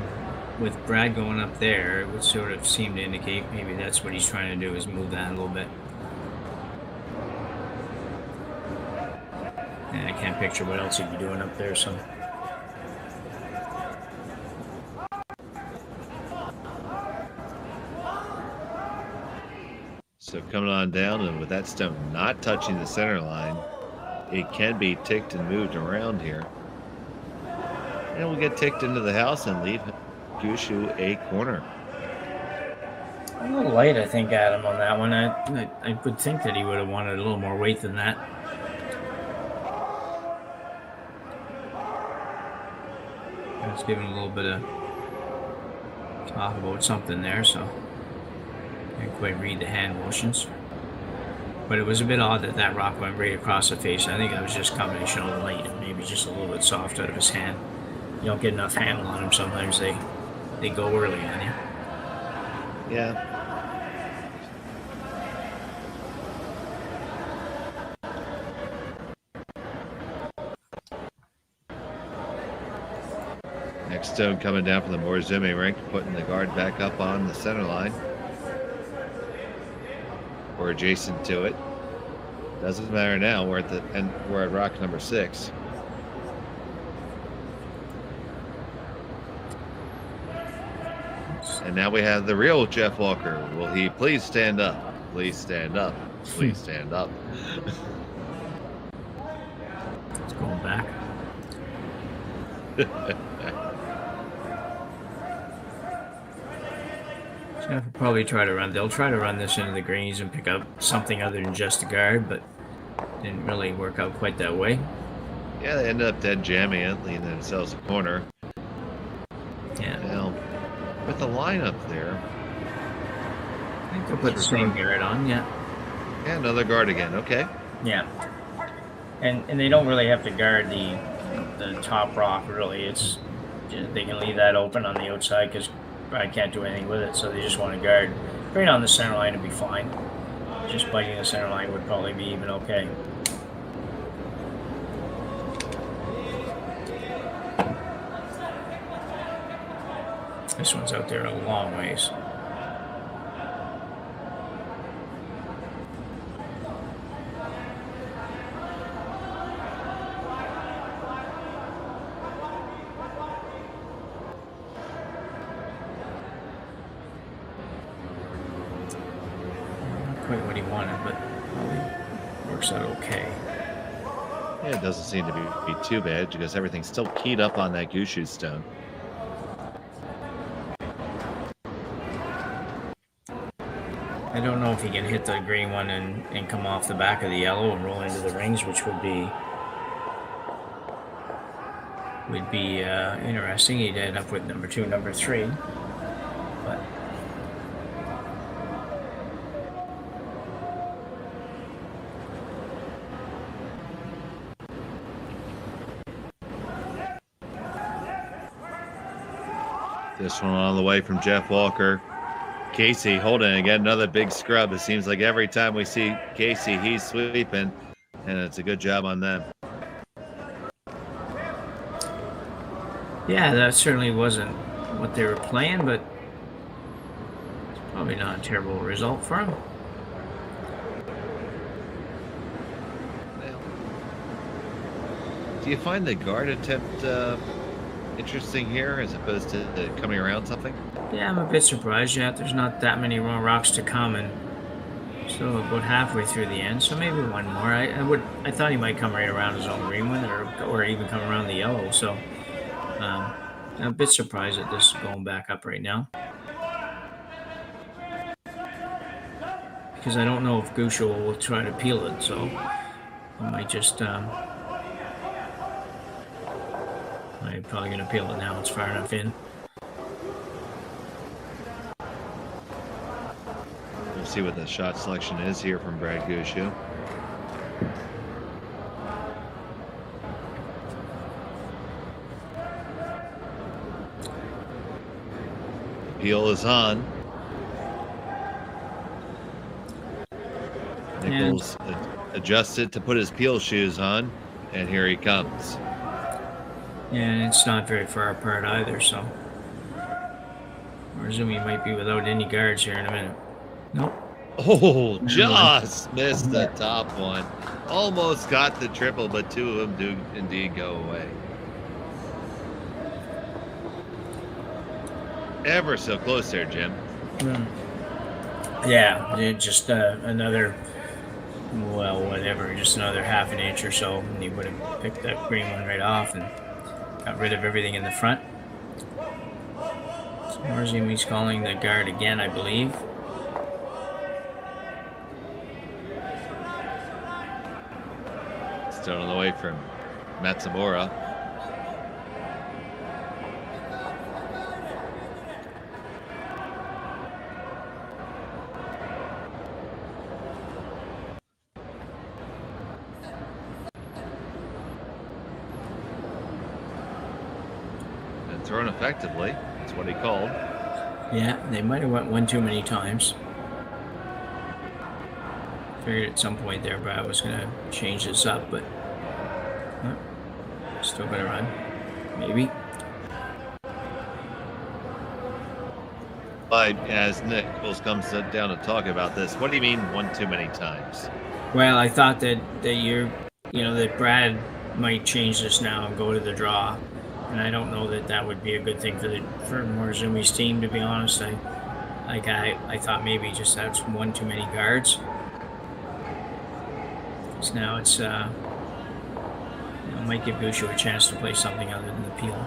with Brad going up there, it would sort of seem to indicate maybe that's what he's trying to do, is move that a little bit. And I can't picture what else he'd be doing up there, so. So coming on down, and with that stone not touching the center line, it can be ticked and moved around here. And we'll get ticked into the house and leave Gushue a corner. A little light, I think, Adam, on that one. I would think that he would have wanted a little more weight than that. Let's give him a little bit of talk about something there, so I can't quite read the hand motions. But it was a bit odd that that rock went right across the face. I think that was just a combination of light and maybe just a little bit soft out of his hand. You don't get enough handle on them. Sometimes they go early on you. Yeah. Next stone coming down from the Morozumi rink, putting the guard back up on the center line. Or adjacent to it. Doesn't matter now. We're at rock number 6. And now we have the real Jeff Walker. Will he please stand up? Please stand up. Please stand up. It's going back. Jeff will probably try to run. They'll try to run this into the greens and pick up something other than just a guard, but didn't really work out quite that way. Yeah, they ended up dead jamming it, leaving themselves a corner. Yeah. Now, with the lineup there, I think they'll put the same guard on, yeah. Yeah, another guard again. Okay. Yeah. And they don't really have to guard the top rock, really. It's just, they can leave that open on the outside because I can't do anything with it, so they just want to guard right on the center line to be fine. Just biting the center line would probably be even okay. This one's out there a long ways. Quite what he wanted, but probably works out okay. Yeah, it doesn't seem to be too bad because everything's still keyed up on that Gushue stone. I don't know if he can hit the green one and come off the back of the yellow and roll into the rings, which would be interesting. He'd end up with number 2, number 3, but. This one on the way from Jeff Walker. Casey holding again, another big scrub. It seems like every time we see Casey, he's sweeping, and it's a good job on them. Yeah, that certainly wasn't what they were playing, but it's probably not a terrible result for them. Do you find the guard attempt interesting here as opposed to coming around something? Yeah, I'm a bit surprised yet. There's not that many more rocks to come, and still about halfway through the end, so maybe one more. I thought he might come right around his own green one, or even come around the yellow. So I'm a bit surprised that this is going back up right now, because I don't know if Gushue will try to peel it. So I might just I'm probably going to peel it now. It's far enough in. see what the shot selection is here from Brad Gushue. Peel is on. Nichols adjusted to put his peel shoes on, and here he comes. Yeah, and it's not very far apart either, so Morozumi might be without any guards here in a minute. Nope. Oh, just missed the top one. Almost got the triple, but two of them do indeed go away. Ever so close there, Jim. Yeah, just another, well, whatever, just another half an inch or so, and he would have picked that green one right off and got rid of everything in the front. So Morozumi's calling the guard again, I believe. Still on the way from Matsumura. Thrown effectively. That's what he called. Yeah, they might have went one too many times. Figured at some point there Brad was going to change this up, but still going to run. Maybe. But as Nichols comes down to talk about this, what do you mean one too many times? Well, I thought that that Brad might change this now and go to the draw. And I don't know that would be a good thing for Morozumi's team, to be honest. I thought maybe just that's one too many guards. So now it's might give Gushue a chance to play something other than the peel.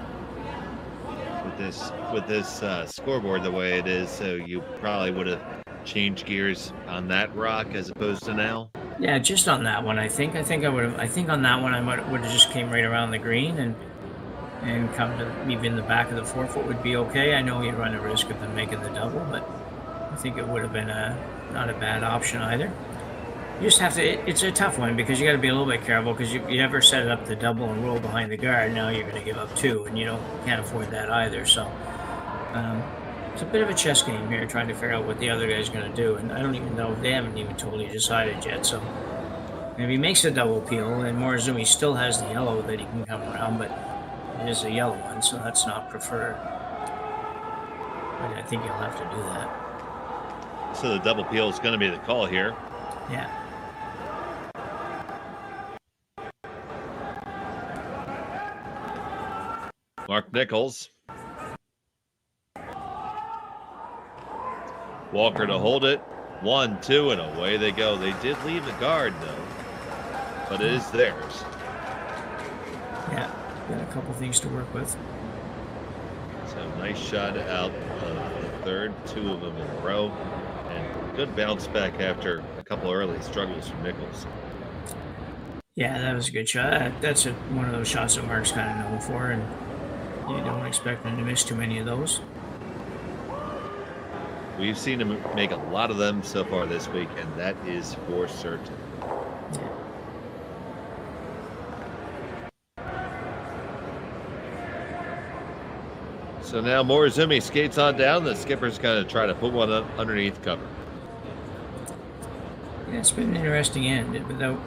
With this scoreboard the way it is, so you probably would have changed gears on that rock as opposed to now. Yeah, just on that one. I think I would have. I think on that one I would have just came right around the green and come to even the back of the 4-foot would be okay. I know you run a risk of them making the double, but I think it would have been not a bad option either. You just have to, it's a tough one because you got to be a little bit careful because you ever set it up to double and roll behind the guard, now you're going to give up two, and you can't afford that either. So it's a bit of a chess game here, trying to figure out what the other guy's going to do, and I don't even know if they haven't even totally decided yet. So if he makes a double peel, and Morozumi still has the yellow that he can come around, but it is a yellow one, so that's not preferred. But I think you'll have to do that. So the double peel is going to be the call here. Yeah. Mark Nichols. Walker to hold it. 1-2, and away they go. They did leave the guard, though, but it is theirs. Yeah. Got a couple things to work with. So nice shot out of the third, two of them in a row, and good bounce back after a couple early struggles from Nichols. Yeah, that was a good shot. That's one of those shots that Mark's kind of known for, and you don't expect him to miss too many of those. We've seen him make a lot of them so far this week, and that is for certain. Yeah. So now Morozumi skates on down. The skipper's going to try to put one underneath cover. Yeah, it's been an interesting end without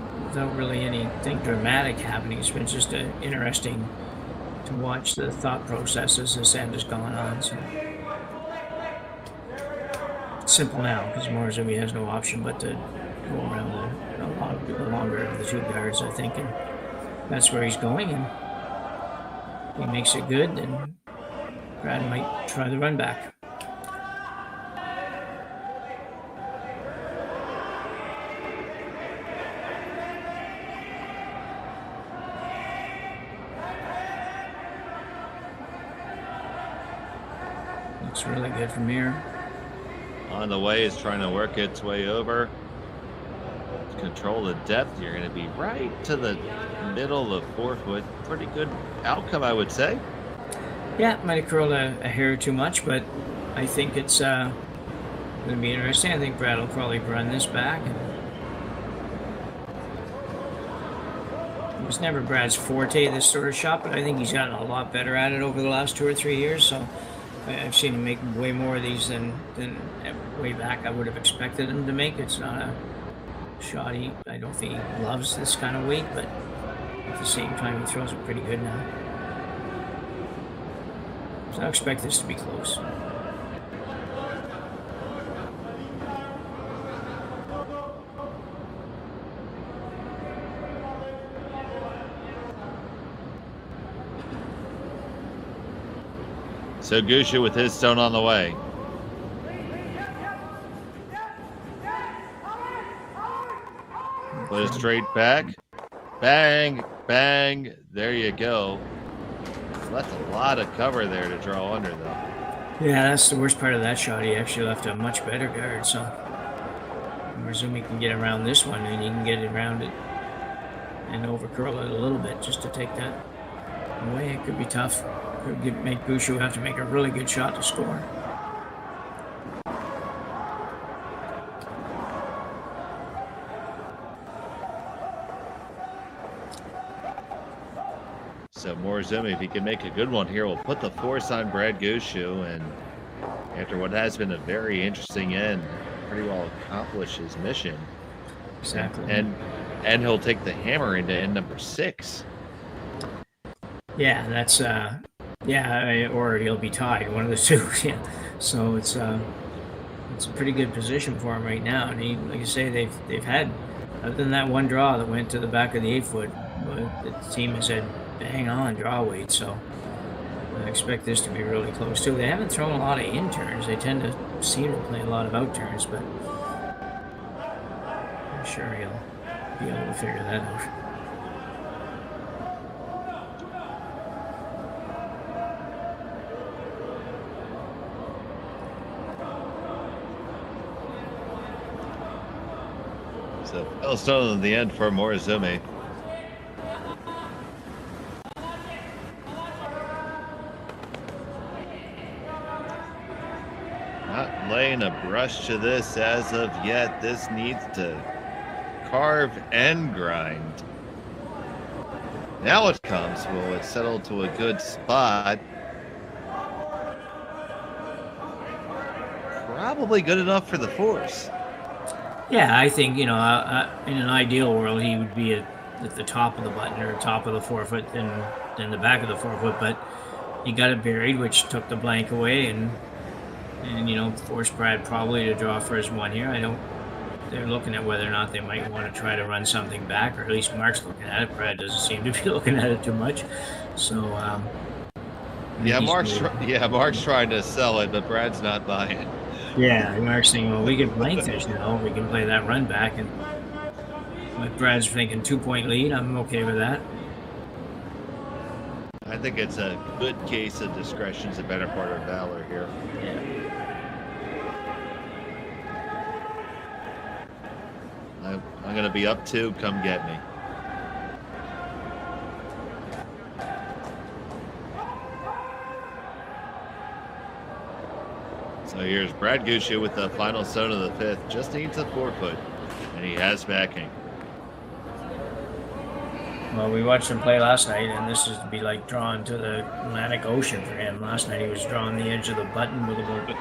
really anything dramatic happening. It's been just interesting to watch the thought process as this end has gone on. So it's simple now because Morozumi has no option but to go around the longer of the two guards, I think, and that's where he's going. And if he makes it good, then Brad might try the run back. Looks really good from here. On the way is trying to work its way over. To control the depth, you're going to be right to the middle of 4 foot. Pretty good outcome, I would say. Yeah, might have curled a hair too much, but I think it's It'll be interesting. I think Brad will probably run this back. It was never Brad's forte, this sort of shot, but I think he's gotten a lot better at it over the last 2 or 3 years. So I've seen him make way more of these than way back I would have expected him to make. It's not a shot I don't think he loves this kind of weight, but at the same time he throws it pretty good now. So I expect this to be close. So Gushue with his stone on the way. Put it straight back. Bang, bang. There you go. Left a lot of cover there to draw under, though. Yeah, that's the worst part of that shot. He actually left a much better guard, so Morozumi can get around this one, and he can get around it and overcurl it a little bit just to take that away. It could be tough. Could make Gushue have to make a really good shot to score. So Morozumi, if he can make a good one here, will put the force on Brad Gushue, and after what has been a very interesting end, pretty well accomplish his mission. Exactly. And he'll take the hammer into end number 6. Yeah, that's or he'll be tied, one of the two. Yeah, so it's a pretty good position for him right now. And he, like you say, they've had, other than that one draw that went to the back of the 8-foot, the team has had bang on draw weight. So I expect this to be really close too. They haven't thrown a lot of in turns. They tend to seem to play a lot of out turns, but I'm sure he'll be able to figure that out. So well stone at the end for Morozumi. Not laying a brush to this as of yet. This needs to carve and grind. Now it comes. Will it settle to a good spot? Probably good enough for the force. Yeah, I think, in an ideal world, he would be at the top of the button or top of the 4-foot than the back of the 4-foot, but he got it buried, which took the blank away and forced Brad probably to draw for his one here. They're looking at whether or not they might want to try to run something back, or at least Mark's looking at it. Brad doesn't seem to be looking at it too much. So, Mark's trying to sell it, but Brad's not buying it. Yeah, Mark's saying, well, we can blank this, we can play that run back. And like Brad's thinking 2-point lead, I'm okay with that. I think it's a good case of discretion's a better part of valor here. Yeah. I'm going to be up 2. Come get me. So here's Brad Gushue with the final stone of the 5th. Just needs a 4-foot, and he has backing. Well, we watched him play last night, and this is to be like drawn to the Atlantic Ocean for him. Last night he was drawing the edge of the button with about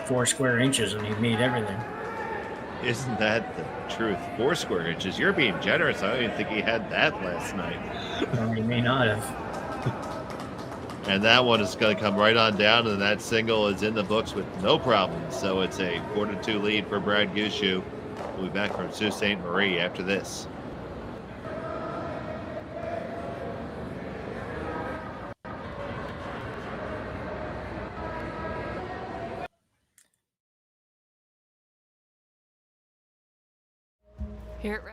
4 square inches, and he made everything. Isn't that the truth? 4 square inches. You're being generous. I don't even think he had that last night. Well, he may not have. And that one is going to come right on down, and that single is in the books with no problem. So it's a 4-2 lead for Brad Gushue. We'll be back from Sault Ste.Marie after this. Here at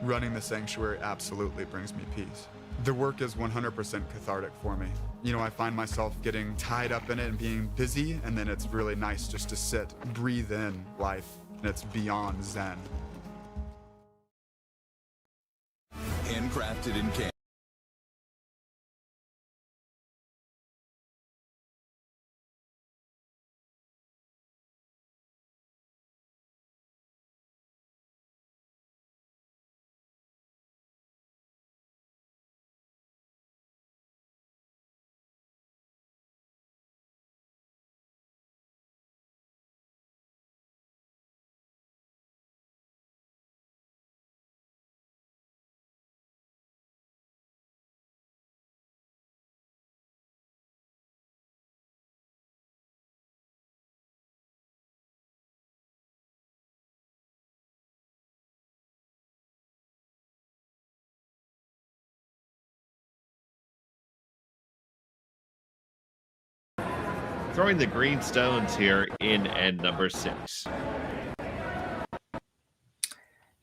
Running the sanctuary absolutely brings me peace. The work is 100% cathartic for me. I find myself getting tied up in it and being busy, and then it's really nice just to sit, breathe in life, and it's beyond zen. handcrafted in Canada. Throwing the green stones here in end number 6.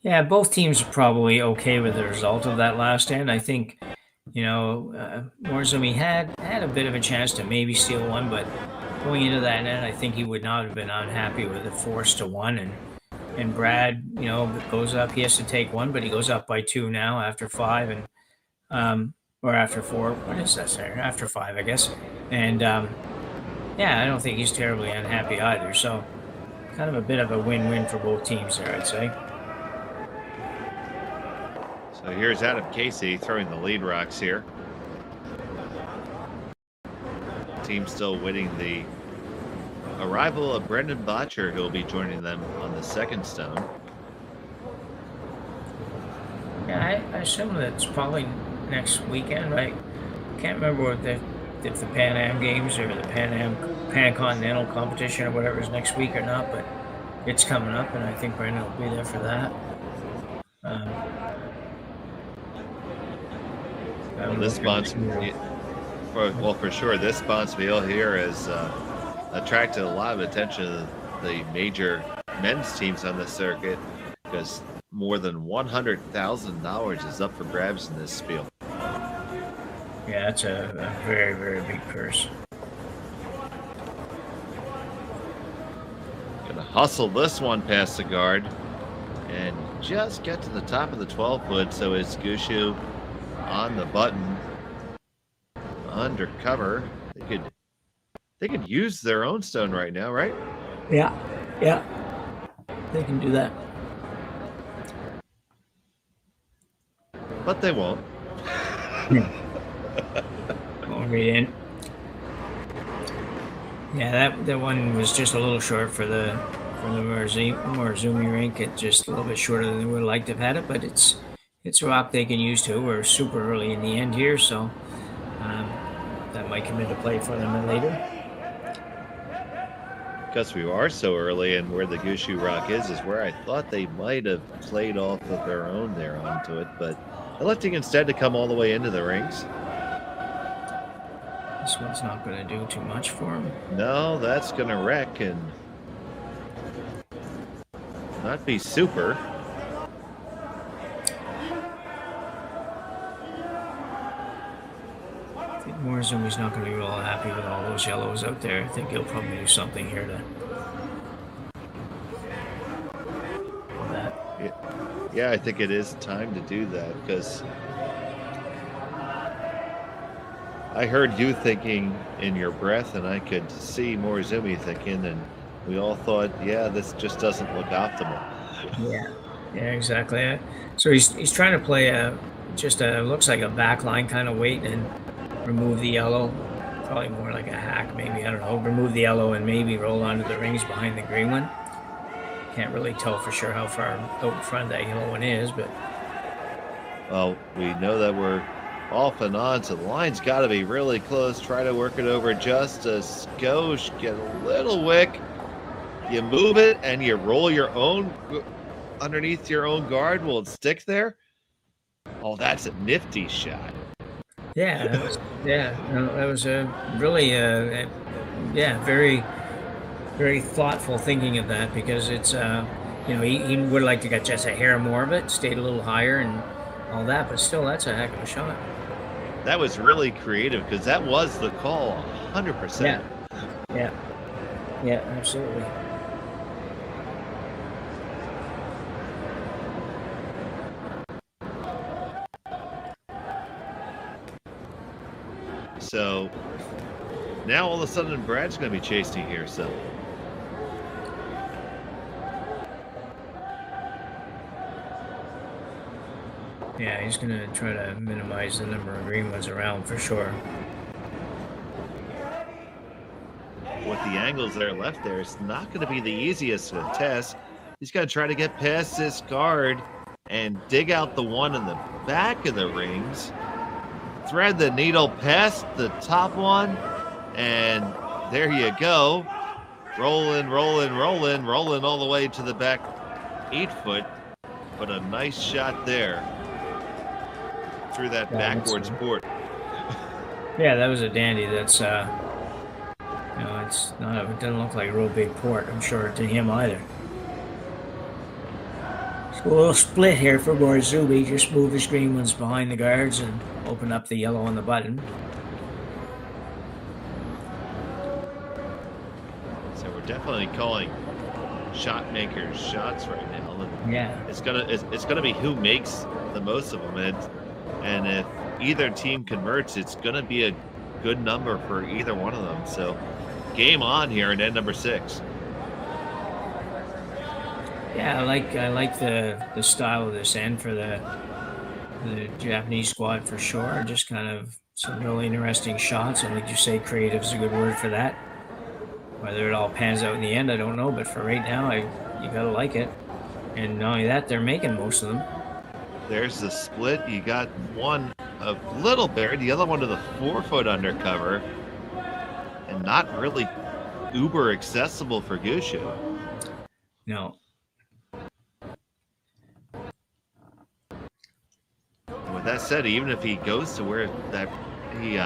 Yeah, both teams are probably okay with the result of that last end. I think, Morozumi had a bit of a chance to maybe steal one, but going into that end, I think he would not have been unhappy with it, 4-1. And Brad, goes up. He has to take one, but he goes up by 2 now after 5, and or after 4. What is that there? After 5, I guess. And I don't think he's terribly unhappy either. So kind of a bit of a win-win for both teams there, I'd say. So here's Adam Casey throwing the lead rocks here. Team still waiting the arrival of Brendan Botcher, who will be joining them on the second stone. Yeah, I assume that's probably next weekend, right? Can't remember if the Pan Am Games or the Pan Continental competition or whatever is next week or not, but it's coming up, and I think Brendan will be there for that. This for sure, this bonspiel here has attracted a lot of attention to the major men's teams on the circuit, because more than $100,000 is up for grabs in this spiel. Yeah, that's a very, very big purse. Gonna hustle this one past the guard and just get to the top of the 12-foot. So it's Gushue on the button, undercover. They could use their own stone right now, right? Yeah, they can do that, but they won't. Won't read in. Yeah, that one was just a little short for the Morozumi rink. It's just a little bit shorter than they would have liked to have had it, but it's a rock they can use too. We're super early in the end here, so that might come into play for them later. Because we are so early, and where the Gushue rock is where I thought they might have played off of their own there onto it, but electing instead to come all the way into the rings. This one's not going to do too much for him. No, that's going to wreck and not be super. I think Morozumi's not going to be real happy with all those yellows out there. I think he'll probably do something here to that. Yeah, I think it is time to do that, because I heard you thinking in your breath, and I could see Morozumi thinking, and we all thought, yeah, this just doesn't look optimal. Yeah, exactly. So he's trying to play looks like a back line kind of weight and remove the yellow, probably more like a hack, maybe, I don't know, remove the yellow and maybe roll onto the rings behind the green one. Can't really tell for sure how far out in front that yellow one is, but well, we know that we're off and on, so the line's got to be really close. Try to work it over just a skosh, get a little wick. You move it and you roll your own underneath your own guard. Will it stick there? Oh, that's a nifty shot. Yeah, that was a really, very, very thoughtful thinking of that, because it's, he would like to get just a hair more of it, stayed a little higher and all that, but still, that's a heck of a shot. That was really creative, because that was the call, 100%. Yeah, absolutely. So now all of a sudden Brad's going to be chasing here. So yeah, he's going to try to minimize the number of green ones around for sure. with the angles that are left there, it's not going to be the easiest to test. He's going to try to get past this guard and dig out the one in the back of the rings. Thread the needle past the top one, and there you go. Rolling all the way to the back 8 foot. But a nice shot there through that backwards port. Yeah, that was a dandy. That's it's not. It doesn't look like a real big port, I'm sure, to him either. So a little split here for Morozumi. Just move his green ones behind the guards and open up the yellow on the button. So we're definitely calling shot makers shots right now. And yeah, it's gonna be who makes the most of them, and if either team converts, it's gonna be a good number for either one of them. So game on here in end number 6. Yeah, I like the style of this end for the Japanese squad for sure. Just kind of some really interesting shots. And like you say, creative is a good word for that. Whether it all pans out in the end, I don't know. But for right now, you gotta like it. And not only that, they're making most of them. There's the split. You got one a little buried, the other one to the 4 foot undercover, and not really uber accessible for Gushue. No. And with that said, even if he goes to where that he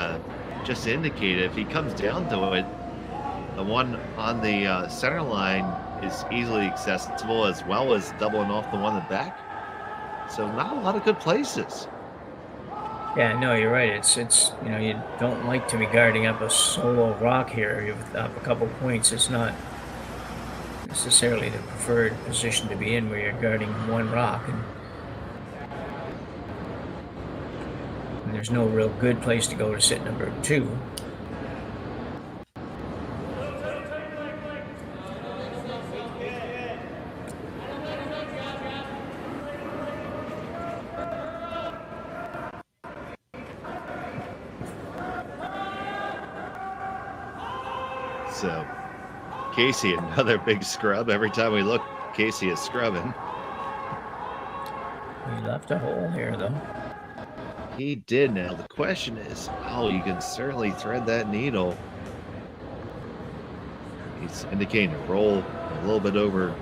just indicated, if he comes down to it, the one on the center line is easily accessible, as well as doubling off the one in the back. So not a lot of good places. Yeah, no, you're right. It's you don't like to be guarding up a solo rock here. You're up a couple points. It's not necessarily the preferred position to be in where you're guarding one rock. And there's no real good place to go to sit number 2. So Casey, another big scrub. Every time we look, Casey is scrubbing. He left a hole here, though. He did. Now the question is, you can certainly thread that needle. He's indicating a roll a little bit over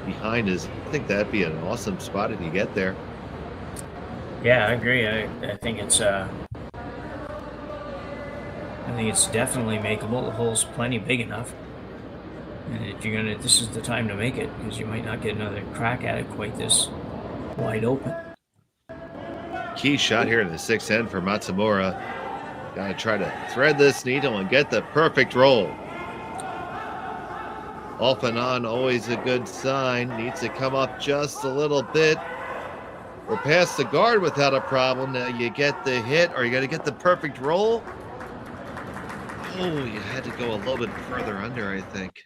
behind his. I think that'd be an awesome spot if you get there. Yeah, I agree. I think it's definitely makeable. The hole's plenty big enough. And if you're gonna, this is the time to make it, because you might not get another crack at it quite this wide open. Key shot here in the 6th end for Matsumura. Gotta try to thread this needle and get the perfect roll. Off and on, always a good sign. Needs to come up just a little bit. We're past the guard without a problem. Now you get the hit, or you gotta get the perfect roll. Oh, you had to go a little bit further under, I think.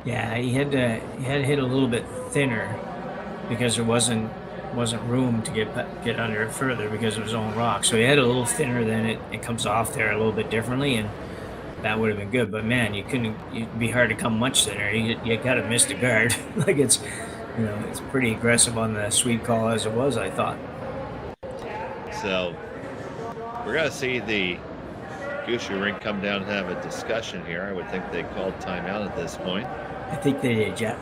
Yeah, he had to hit a little bit thinner because there wasn't room to get under it further because of his own rock. So he had a little thinner, then it comes off there a little bit differently, and that would have been good. But man, it'd be hard to come much thinner. You got to miss the guard. Like it's pretty aggressive on the sweep call as it was, I thought. So we're gonna see the Gushue rink come down and have a discussion here. I would think they called timeout at this point. I think they did, yeah.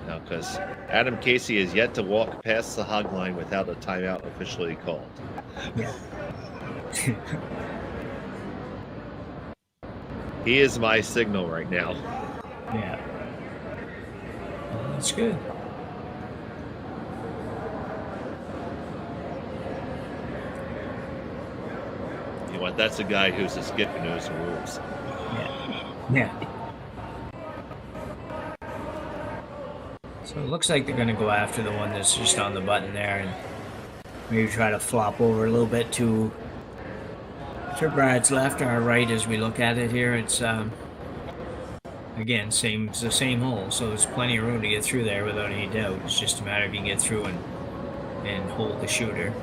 No, because Adam Casey is yet to walk past the hog line without a timeout officially called. Yeah. He is my signal right now. Yeah. Well, that's good. You know what? That's a guy who's a skip and knows the rules. Yeah. So it looks like they're going to go after the one that's just on the button there, and maybe try to flop over a little bit to Brad's left or right as we look at it here. It's again, it's the same hole, so there's plenty of room to get through there without any doubt. It's just a matter of you can get through and hold the shooter.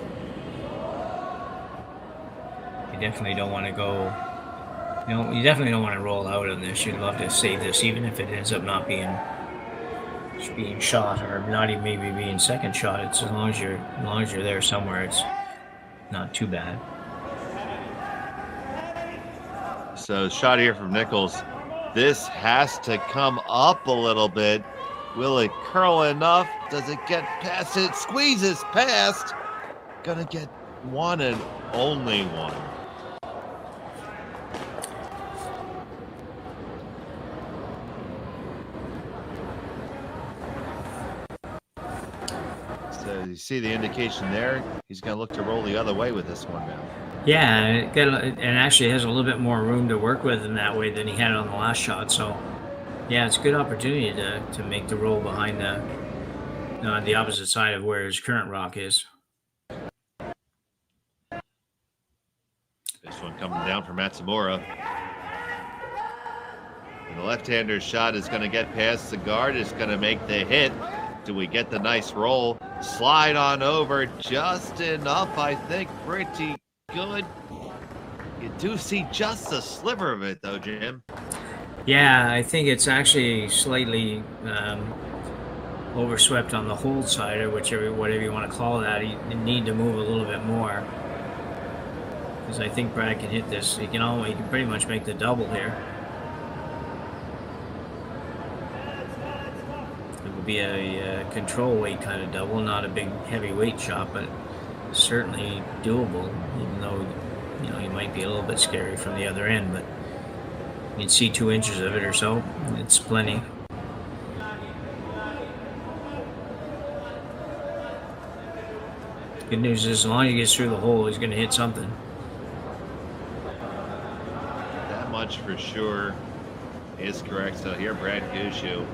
You definitely don't want to go. You definitely don't want to roll out on this. You'd love to save this, even if it ends up not being shot, or not even maybe being second shot. It's as long as you're there somewhere, it's not too bad. So shot here from Nichols. This has to come up a little bit. Will it curl enough? Does it get past it? Squeezes past. Gonna get one and only one. So you see the indication there. He's gonna look to roll the other way with this one now. Yeah, and actually has a little bit more room to work with in that way than he had on the last shot. So, yeah, it's a good opportunity to make the roll behind the opposite side of where his current rock is. This one coming down for Matsumura. And the left-hander's shot is going to get past the guard. It's going to make the hit. Do we get the nice roll? Slide on over just enough, I think. Pretty good. You do see just a sliver of it, though, Jim. Yeah, I think it's actually slightly overswept on the hold side, or whatever you want to call that. You need to move a little bit more, because I think Brad can hit this. He can pretty much make the double here. It would be a control weight kind of double, not a big heavyweight shot, but certainly doable, even though you might be a little bit scary from the other end, but you can see 2 inches of it or so. It's plenty. Good news is, as long as he gets through the hole, he's going to hit something. That much for sure is correct. So here, Brad Gushue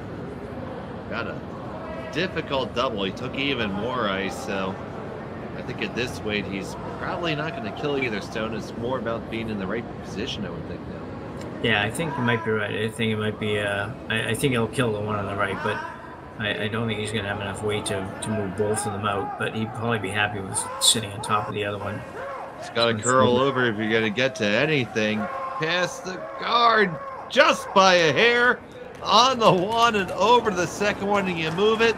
got a difficult double. He took even more ice, so I think at this weight, he's probably not going to kill either stone. It's more about being in the right position, I would think, now. Yeah, I think you might be right. I think it might be. I think he'll kill the one on the right, but I don't think he's going to have enough weight to move both of them out. But he'd probably be happy with sitting on top of the other one. It's got to curl over if you're going to get to anything. Past the guard just by a hair on the one and over to the second one, and you move it.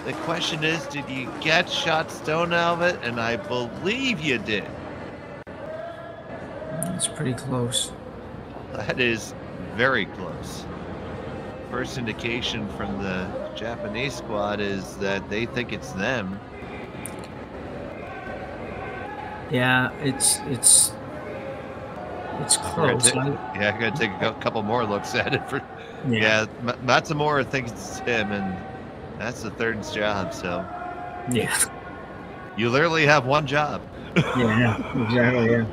The question is, did you get shot stone out of it? And I believe you did. It's pretty close. That is very close. First indication from the Japanese squad is that they think it's them. Yeah, it's close. I'm gonna take a couple more looks at it. Matsumura thinks it's him, and that's the third job. So yeah, you literally have one job. Yeah, exactly. Yeah,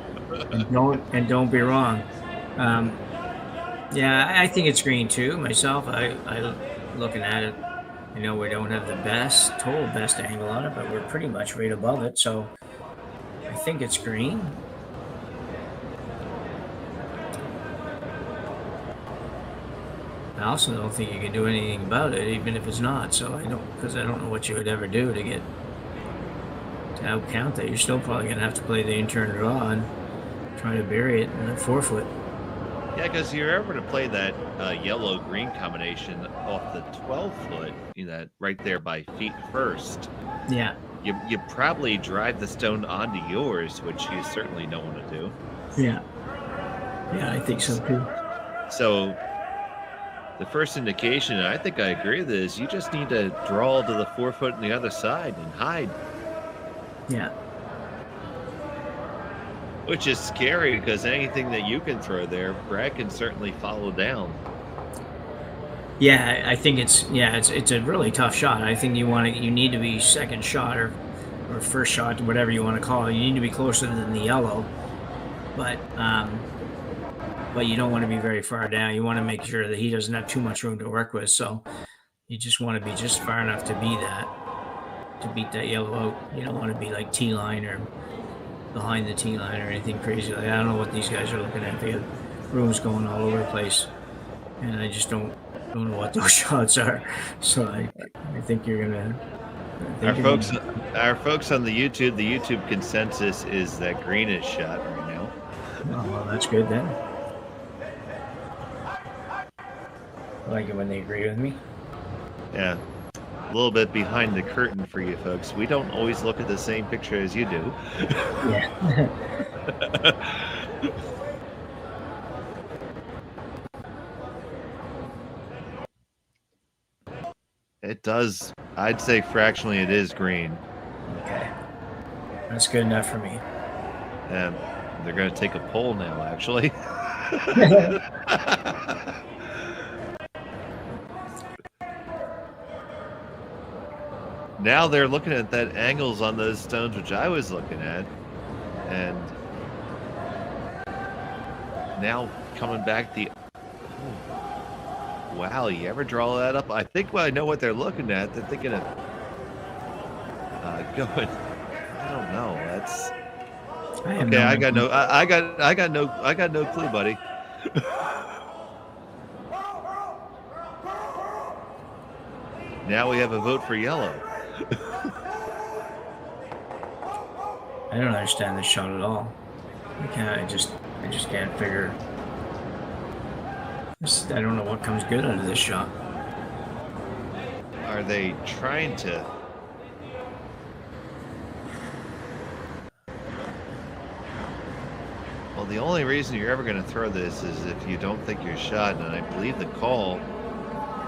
and don't be wrong. Yeah, I think it's green too. Myself, I looking at it, we don't have the total best angle on it, but we're pretty much right above it. So I think it's green. I also don't think you can do anything about it, even if it's not. So because I don't know what you would ever do to outcount that. You're still probably going to have to play the in-turn draw and try to bury it in the 4-foot. Yeah, because you're ever to play that yellow-green combination off the 12-foot, right there by feet first. Yeah. You probably drive the stone onto yours, which you certainly don't want to do. Yeah. Yeah, I think so too. So the first indication, and I think I agree with this, you just need to draw to the 4-foot on the other side and hide. Yeah. Which is scary, because anything that you can throw there, Brad can certainly follow down. Yeah, I think it's a really tough shot. I think you need to be second shot or first shot, whatever you want to call it. You need to be closer than the yellow, but you don't want to be very far down. You want to make sure that he doesn't have too much room to work with. So you just want to be just far enough to be that. to beat that yellow out. You don't want to be like tee line or behind the tee line or anything crazy. Like, I don't know what these guys are looking at. They have rooms going all over the place, and I just don't know what those shots are. So I think you're gonna. Our folks on the YouTube consensus is that green is shot right now. Oh, well, that's good then. I like it when they agree with me. Yeah. A little bit behind the curtain for you folks. We don't always look at the same picture as you do. Yeah. It does. I'd say fractionally it is green. Okay. That's good enough for me. They're going to take a poll now, actually. Now they're looking at that angles on those stones, which I was looking at. And now coming back wow, you ever draw that up? I think I know what they're looking at. They're thinking of going. I don't know. That's okay. I got no clue, buddy. Now we have a vote for yellow. I don't understand this shot at all. I just can't figure. I don't know what comes good out of this shot. Are they trying to? Well, the only reason you're ever going to throw this is if you don't think you're shot, and I believe the call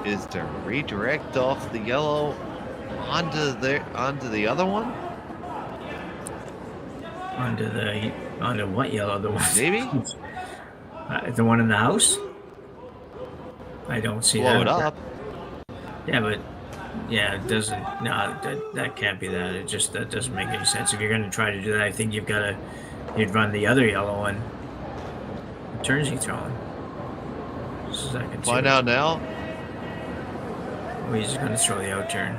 is to redirect off the yellow onto the other one. Onto what yellow? The one maybe the one in the house. I don't see blow that. Blow it up. Yeah, but it doesn't. No, that can't be that. That doesn't make any sense. If you're going to try to do that, I think you'd run the other yellow one. What turns he throwing? Find out now. Oh, he's just going to throw the out turn.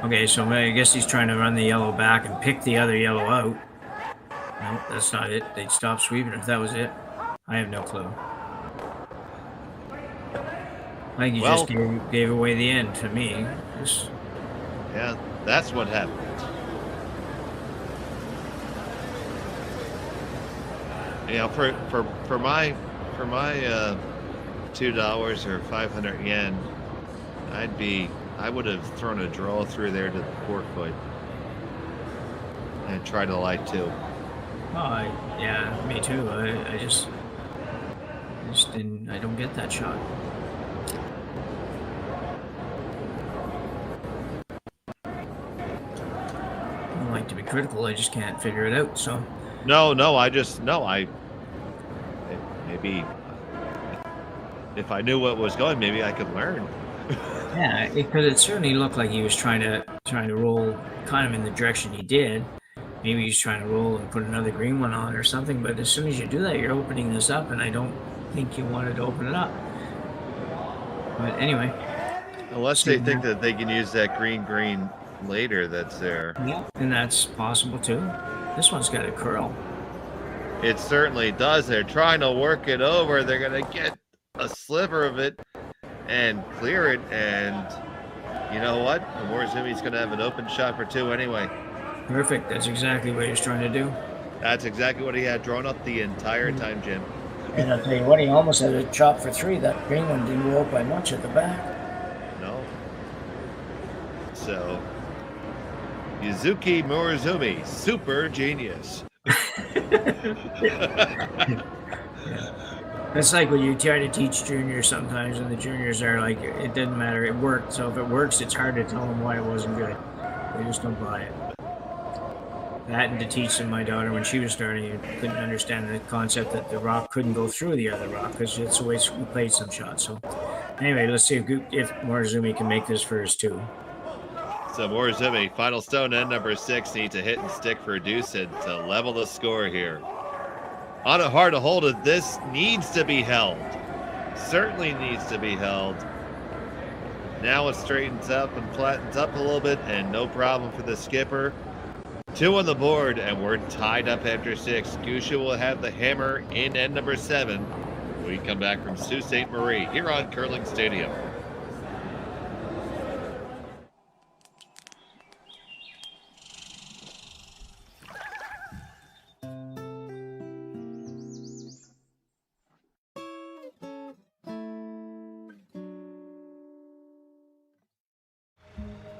Okay, so I guess he's trying to run the yellow back and pick the other yellow out. No, that's not it. They'd stop sweeping if that was it. I have no clue. I think you just gave away the end to me. Yeah, that's what happened. You know, for my $2 or 500 yen, I would have thrown a draw through there to the forefoot and tried to light two. Oh, yeah, me too. I just didn't. I don't get that shot. I don't like to be critical. I just can't figure it out. So. No. Maybe if I knew what was going, maybe I could learn. Yeah, because it certainly looked like he was trying to roll kind of in the direction he did. Maybe he's trying to roll and put another green one on or something. But as soon as you do that, you're opening this up, and I don't think you wanted to open it up. But anyway. Unless they think that they can use that green later that's there. Yeah, and that's possible too. This one's got a curl. It certainly does. They're trying to work it over. They're going to get a sliver of it and clear it. And you know what? Morozumi's going to have an open shot for two anyway. Perfect. That's exactly what he was trying to do. That's exactly what he had drawn up the entire time, Jim. And I'll tell you what, he almost had a chop for three. That green one didn't go up by much at the back. No. So, Yusuke Morozumi, super genius. It's like when you try to teach juniors sometimes, and the juniors are like, it doesn't matter, it worked. So if it works, it's hard to tell them why it wasn't good. They just don't buy it. That, and to teach them, my daughter, when she was starting, couldn't understand the concept that the rock couldn't go through the other rock because it's the way we played some shots. So anyway, let's see if Morozumi can make this for his two. So Morozumi, final stone end number 6, needs to hit and stick for Deucin to level the score here. On a hard to hold it, this needs to be held. Certainly needs to be held. Now it straightens up and flattens up a little bit, and no problem for the skipper. 2 on the board, and we're tied up after 6. Gushue will have the hammer in end number 7. We come back from Sault Ste. Marie here on Curling Stadium.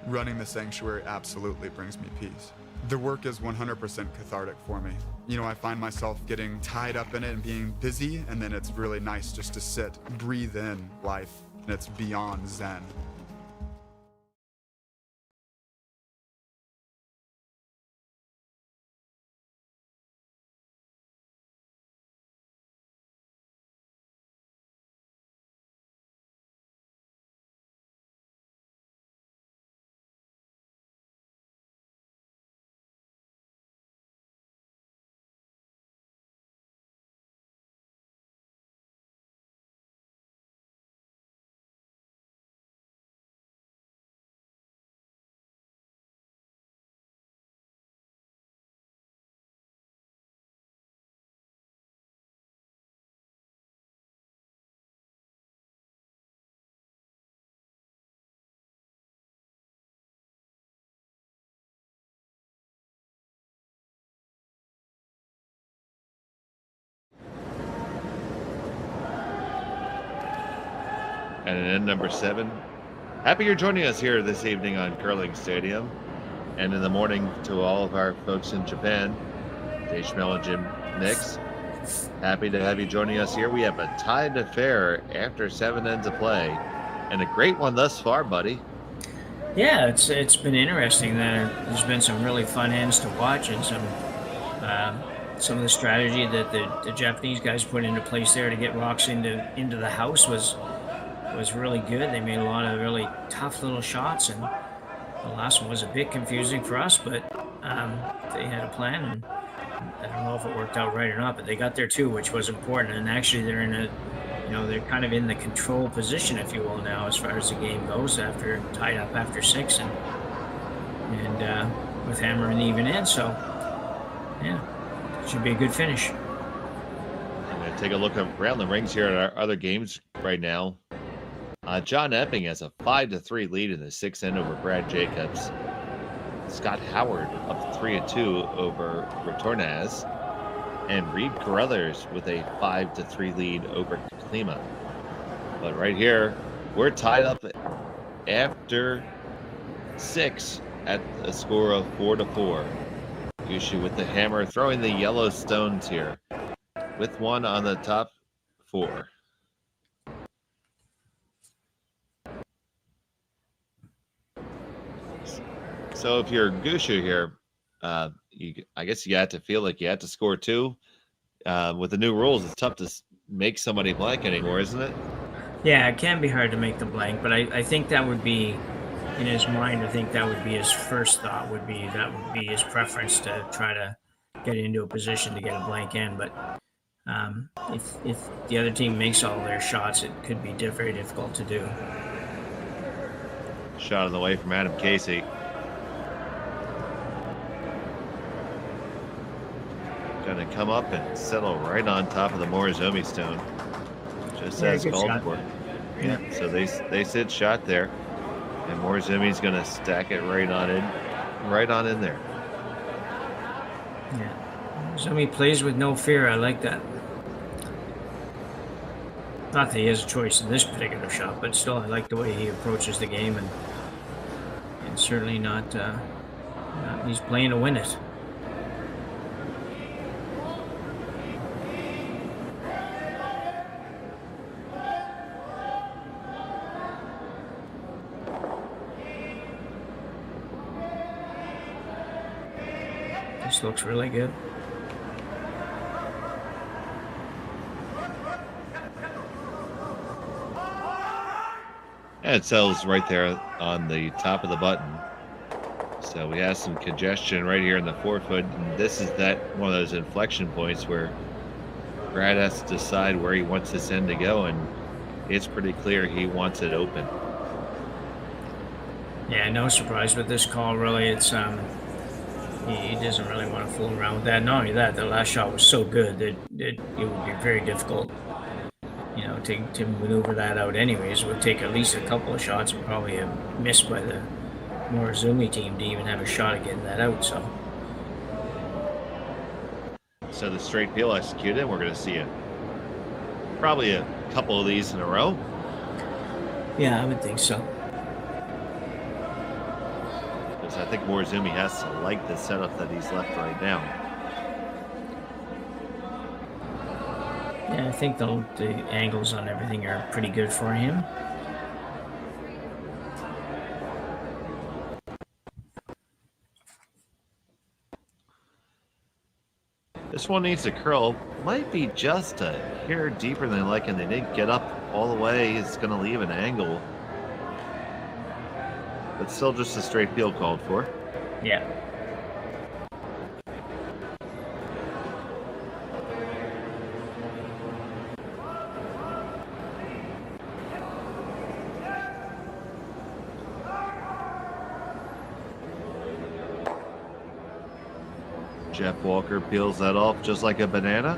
Running the sanctuary absolutely brings me peace. The work is 100% cathartic for me. You know, I find myself getting tied up in it and being busy, and then it's really nice just to sit, breathe in life, and it's beyond zen. And in end number 7, happy you're joining us here this evening on Curling Stadium. And in the morning to all of our folks in Japan, Dave Schmel and Jim Nix, happy to have you joining us here. We have a tied affair after 7 ends of play, and a great one thus far, buddy. Yeah, it's been interesting. There's been some really fun ends to watch, and some of the strategy that the Japanese guys put into place there to get rocks into the house was really good. They made a lot of really tough little shots, and the last one was a bit confusing for us, but they had a plan, and I don't know if it worked out right or not, but they got there too, which was important. And actually they're kind of in the control position, if you will, now as far as the game goes, after tied up after 6 and with hammer and even in. So yeah, should be a good finish. I'm going to take a look around the rings here at our other games right now. John Epping has a 5-3 lead in the 6th end over Brad Jacobs. Scott Howard up 3-2 over Retornaz. And Reed Carruthers with a 5-3 lead over Klima. But right here, we're tied up after 6 at a score of 4-4. Gushue with the hammer, throwing the yellow stones here, with one on the top 4. So if you're Gushue here, I guess you had to feel like you had to score 2. With the new rules, it's tough to make somebody blank anymore, isn't it? Yeah, it can be hard to make the blank, but I think that would be, in his mind, I think that would be his first thought, would be his preference to try to get into a position to get a blank in. But if the other team makes all their shots, it could be very difficult to do. Shot on the way from Adam Casey. Going to come up and settle right on top of the Morozumi stone, just as called for. Yeah, so they said shot there, and Morozumi's going to stack it right on in there. Yeah, Morozumi plays with no fear. I like that. Not that he has a choice in this particular shot, but still, I like the way he approaches the game, and certainly not. He's playing to win it. This looks really good. And it settles right there on the top of the button. So we have some congestion right here in the forefoot. And this is one of those inflection points where Brad has to decide where he wants this end to go, and it's pretty clear he wants it open. Yeah, no surprise with this call. Really, it's he doesn't really want to fool around with that. Not only that, the last shot was so good that it would be very difficult, to maneuver that out. Anyways, it would take at least a couple of shots and probably a miss by the Morozumi team to even have a shot at getting that out. So the straight peel executed. We're going to see probably a couple of these in a row. Yeah, I would think so. Because I think Morozumi has to like the setup that he's left right now. Yeah, I think the angles on everything are pretty good for him. This one needs to curl. Might be just a hair deeper than they like, and they didn't get up all the way. It's going to leave an angle. But still just a straight peel called for. Yeah. Jeff Walker peels that off just like a banana.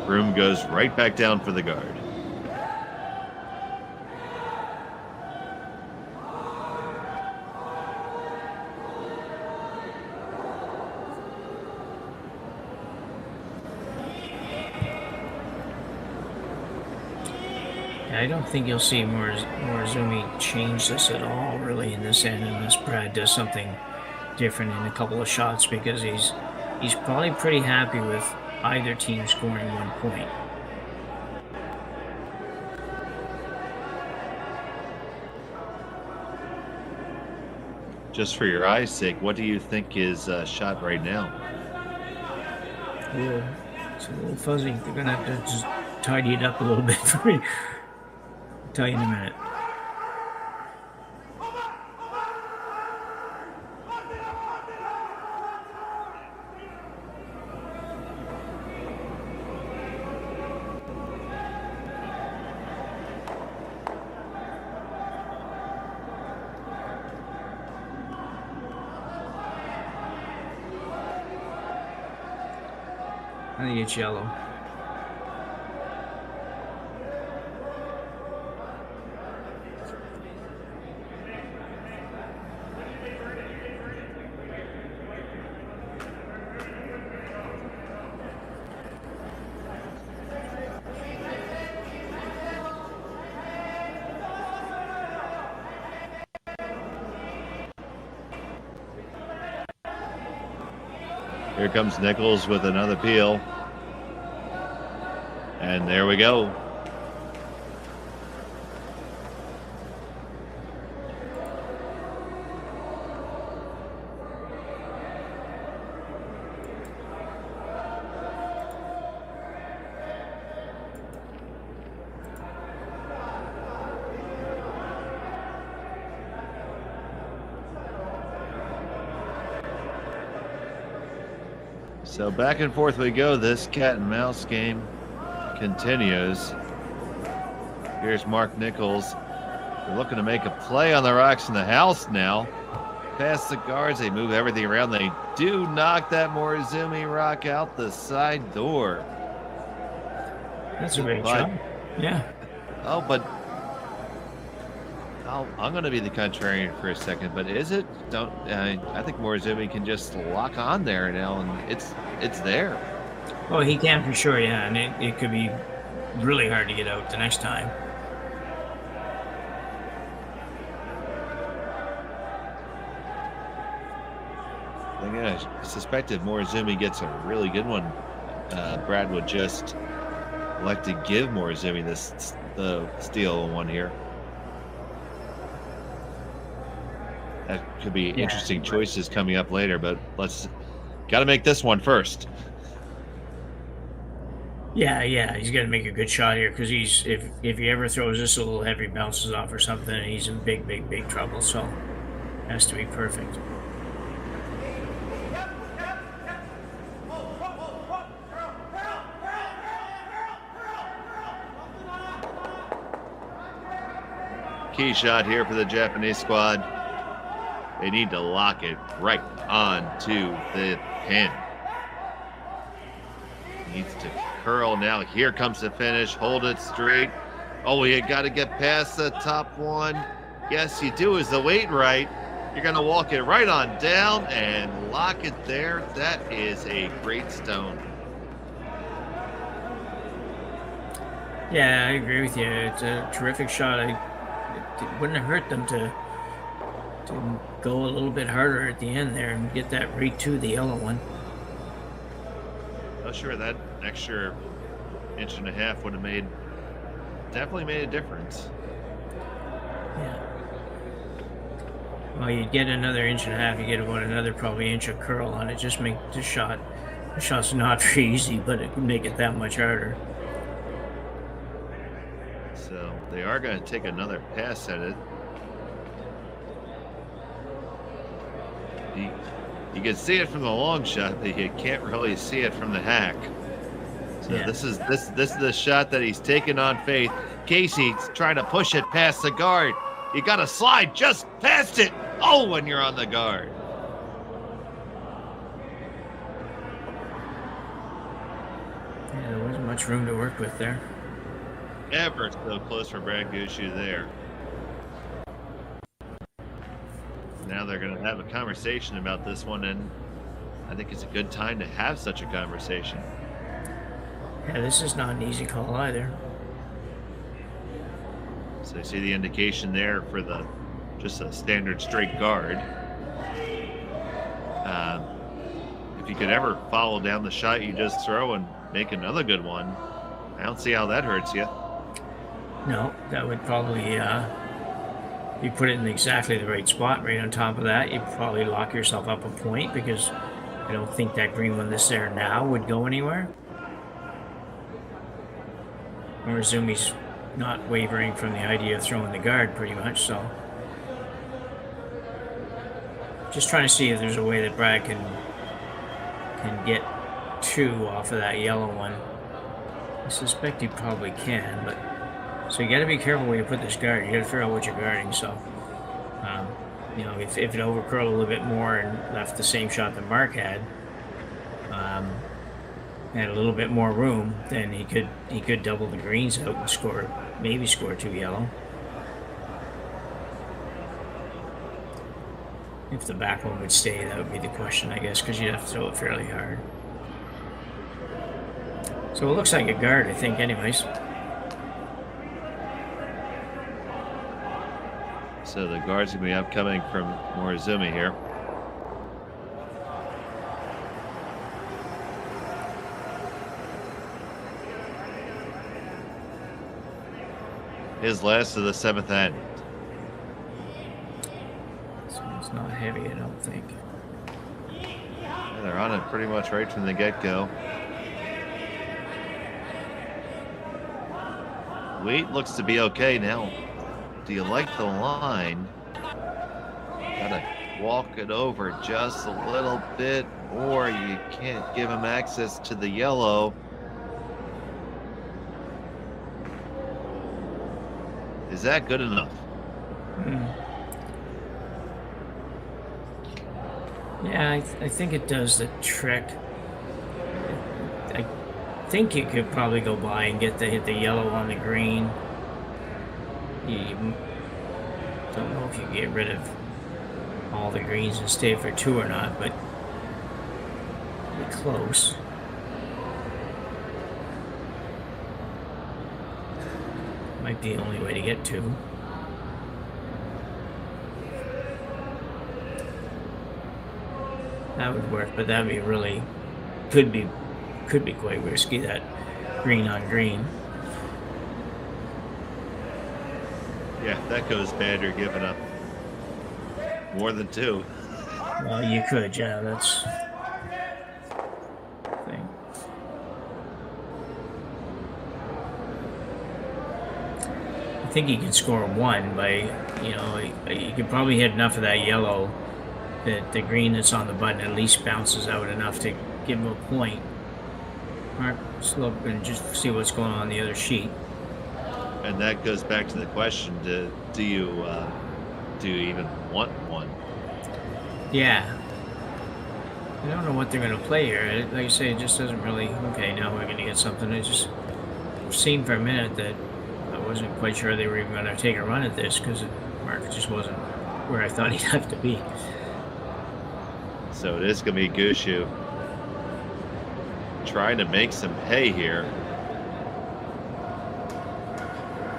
Broom goes right back down for the guard. I don't think you'll see Morozumi change this at all, really, in this end, unless Brad does something different in a couple of shots, because he's probably pretty happy with either team scoring 1 point. Just for your eyes' sake, what do you think is shot right now? It's a little fuzzy. They're going to have to just tidy it up a little bit for me. I'll tell you in a minute. I think it's yellow. Here comes Nichols with another peel. And there we go. So back and forth we go. This cat and mouse game continues. Here's Mark Nichols. They're looking to make a play on the rocks in the house now. Past the guards, they move everything around. They do knock that Morozumi rock out the side door. That's a great shot. Yeah. Oh, but I'm going to be the contrarian for a second, but is it? I think Morozumi can just lock on there now, and it's there. Well, he can for sure, yeah, and it could be really hard to get out the next time. I suspect if Morozumi gets a really good one, Brad would just like to give Morozumi the steal one here. That could be interesting choices coming up later, but got to make this one first. Yeah, he's got to make a good shot here, because if he ever throws this a little heavy, bounces off or something, he's in big trouble. So it has to be perfect. key shot here for the Japanese squad. They need to lock it right onto the pin. Needs to curl now. Here comes the finish. Hold it straight. Oh, you got to get past the top one. Yes, you do. Is the weight right? You're going to walk it right on down and lock it there. That is a great stone. Yeah, I agree with you. It's a terrific shot. It wouldn't have hurt them to go a little bit harder at the end there and get that right to the yellow one. Oh, sure, that extra 1.5 inches would have definitely made a difference. Yeah. Well, you'd get another 1.5 inches. You get about another probably inch of curl on it. Just make the shot's not very easy, but it can make it that much harder. So they are going to take another pass at it. You can see it from the long shot, but you can't really see it from the hack. So yeah. This is the shot that he's taken on faith. Casey's trying to push it past the guard. You got to slide just past it. Oh, when you're on the guard. Yeah, there wasn't much room to work with there. Ever so close for Brad Gushue there. Now they're going to have a conversation about this one, and I think it's a good time to have such a conversation. Yeah, this is not an easy call either. So you see the indication there for just a standard straight guard. If you could ever follow down the shot you just throw and make another good one, I don't see how that hurts you. No, that would probably, if you put it in exactly the right spot, right on top of that, you'd probably lock yourself up a point, because I don't think that green one that's there now would go anywhere. Morozumi's not wavering from the idea of throwing the guard pretty much, so. Just trying to see if there's a way that Brad can get 2 off of that yellow one. I suspect he probably can, but so you got to be careful when you put this guard. You got to figure out what you're guarding. So, you know, if it overcurled a little bit more and left the same shot that Mark had a little bit more room, then he could double the greens out and maybe score 2 yellow. If the back one would stay, that would be the question, I guess, because you'd have to throw it fairly hard. So it looks like a guard, I think, anyways. So the guard's going to be upcoming from Morozumi here. His last of the 7th end. So it's not heavy, I don't think. Yeah, they're on it pretty much right from the get-go. Weight looks to be okay now. Do you like the line? Gotta walk it over just a little bit, or you can't give him access to the yellow. Is that good enough? Yeah, I think it does the trick. I think you could probably go by and hit the yellow on the green. You don't know if you get rid of all the greens and stay for 2 or not, but be close. Might be the only way to get 2. That would work, but that'd be really could be quite risky, that green on green. Yeah, if that goes bad, you're giving up more than 2. Well, you could, yeah, that's the thing. I think you can score 1 by, you could probably hit enough of that yellow that the green that's on the button at least bounces out enough to give him a point. Mark, slope and just see what's going on the other sheet. And that goes back to the question: do you even want one? Yeah. I don't know what they're going to play here. Like I say, it just doesn't really. Okay, now we're going to get something. It just seemed for a minute that I wasn't quite sure they were even going to take a run at this because the market just wasn't where I thought he'd have to be. So it is going to be Gushue trying to make some hay here.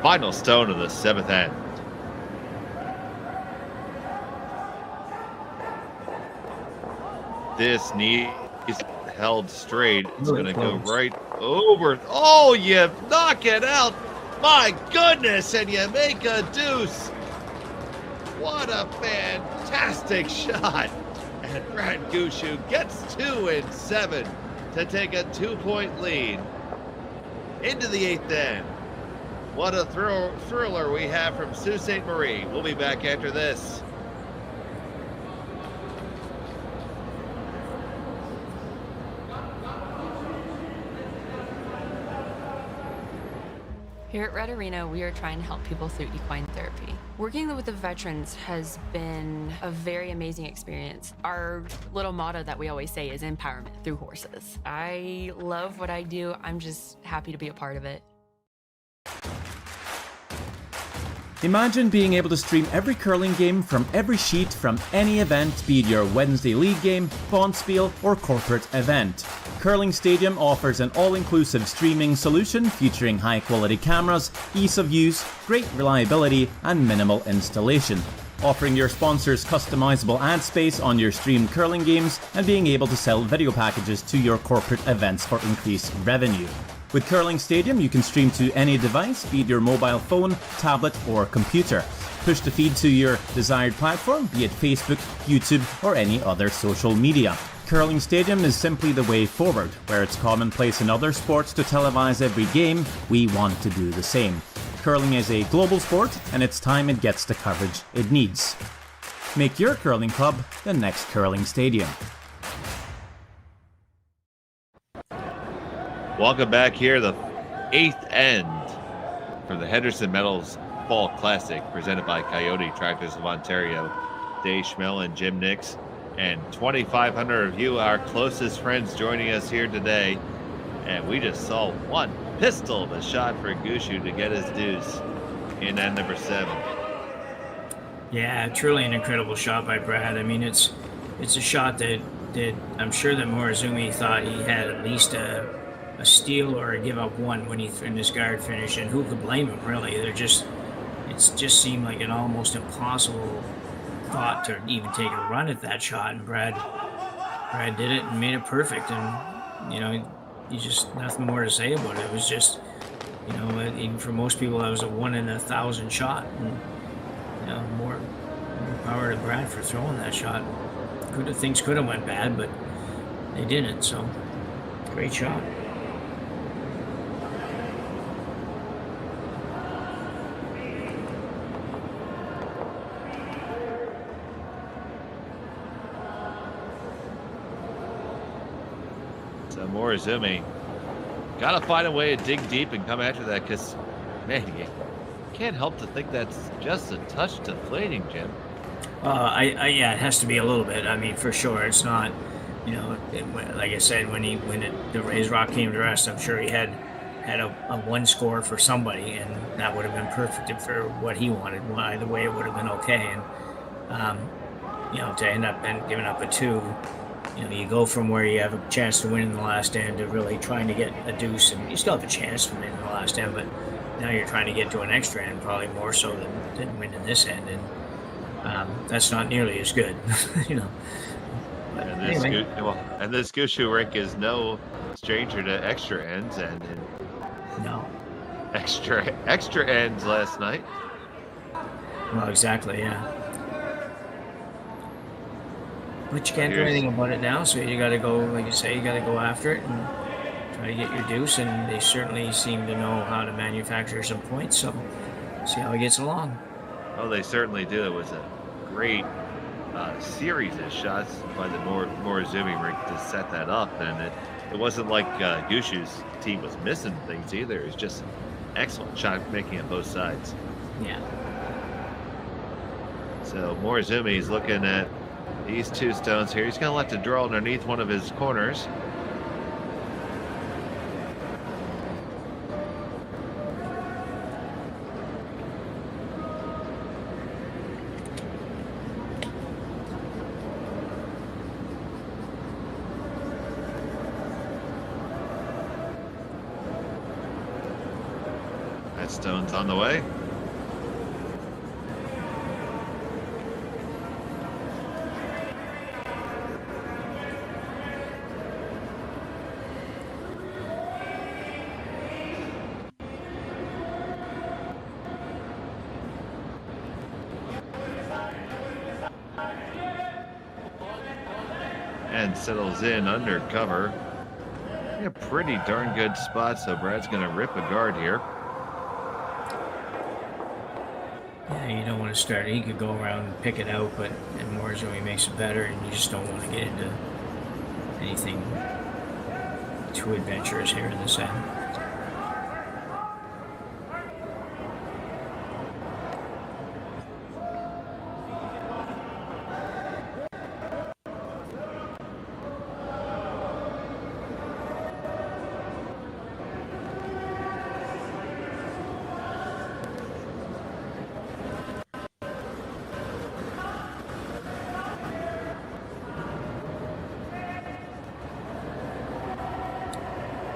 Final stone of the 7th end. This knee is held straight. It's going to go right over. Oh, you knock it out. My goodness, and you make a deuce. What a fantastic shot. And Brad Gushue gets 2 in 7 to take a 2-point lead into the 8th end. What a thriller we have from Sault Ste. Marie. We'll be back after this. Here at Red Arena, we are trying to help people through equine therapy. Working with the veterans has been a very amazing experience. Our little motto that we always say is empowerment through horses. I love what I do. I'm just happy to be a part of it. Imagine being able to stream every curling game from every sheet from any event, be it your Wednesday league game, bonspiel, or corporate event. Curling Stadium offers an all-inclusive streaming solution featuring high-quality cameras, ease of use, great reliability, and minimal installation. Offering your sponsors customizable ad space on your streamed curling games and being able to sell video packages to your corporate events for increased revenue. With Curling Stadium, you can stream to any device, be it your mobile phone, tablet, or computer. Push the feed to your desired platform, be it Facebook, YouTube, or any other social media. Curling Stadium is simply the way forward. Where it's commonplace in other sports to televise every game, we want to do the same. Curling is a global sport, and it's time it gets the coverage it needs. Make your curling club the next Curling Stadium. Welcome back here, the 8th end for the Henderson Metals Fall Classic, presented by Kioti Tractors of Ontario. Dave Schmel and Jim Nix, and 2,500 of you, our closest friends, joining us here today. And we just saw one pistol of a shot for Gushue to get his deuce in end number 7. Yeah, truly an incredible shot by Brad. I mean, it's a shot that I'm sure that Morozumi thought he had at least a steal or a give up one when he in his guard finish, and who could blame him, really? It just seemed like an almost impossible thought to even take a run at that shot, and Brad did it and made it perfect. And you just nothing more to say about it. It was just, even for most people, that was a 1 in 1,000 shot, and more power to Brad for throwing that shot. Things could have went bad, but they didn't. So great shot. Morozumi got to find a way to dig deep and come after that, because, man, you can't help to think that's just a touch deflating, Jim. Yeah, it has to be a little bit. I mean, for sure, it's not. Like I said, when his rock came to rest, I'm sure he had a one score for somebody, and that would have been perfect for what he wanted. Either way, it would have been okay. And to end up and giving up a 2. You go from where you have a chance to win in the last end to really trying to get a deuce, and you still have a chance to win in the last end, but now you're trying to get to an extra end, probably more so than win in this end, and that's not nearly as good, But and this Gushue rink is no stranger to extra ends, and no extra ends last night. Well, exactly, yeah. But you can't do anything about it now, so you got to go, like you say, you got to go after it and try to get your deuce, and they certainly seem to know how to manufacture some points, so see how he gets along. Oh, they certainly do. It was a great series of shots by the Morozumi rink to set that up, and it wasn't like Gushue's team was missing things either. It was just excellent shot making on both sides. Yeah. So Morozumi is looking at these two stones here. He's going to let it draw underneath one of his corners. That stone's on the way. And settles in under cover. In a pretty darn good spot, so Brad's going to rip a guard here. Yeah, you don't want to start. He could go around and pick it out, but Morozumi makes it better, and you just don't want to get into anything too adventurous here in this end.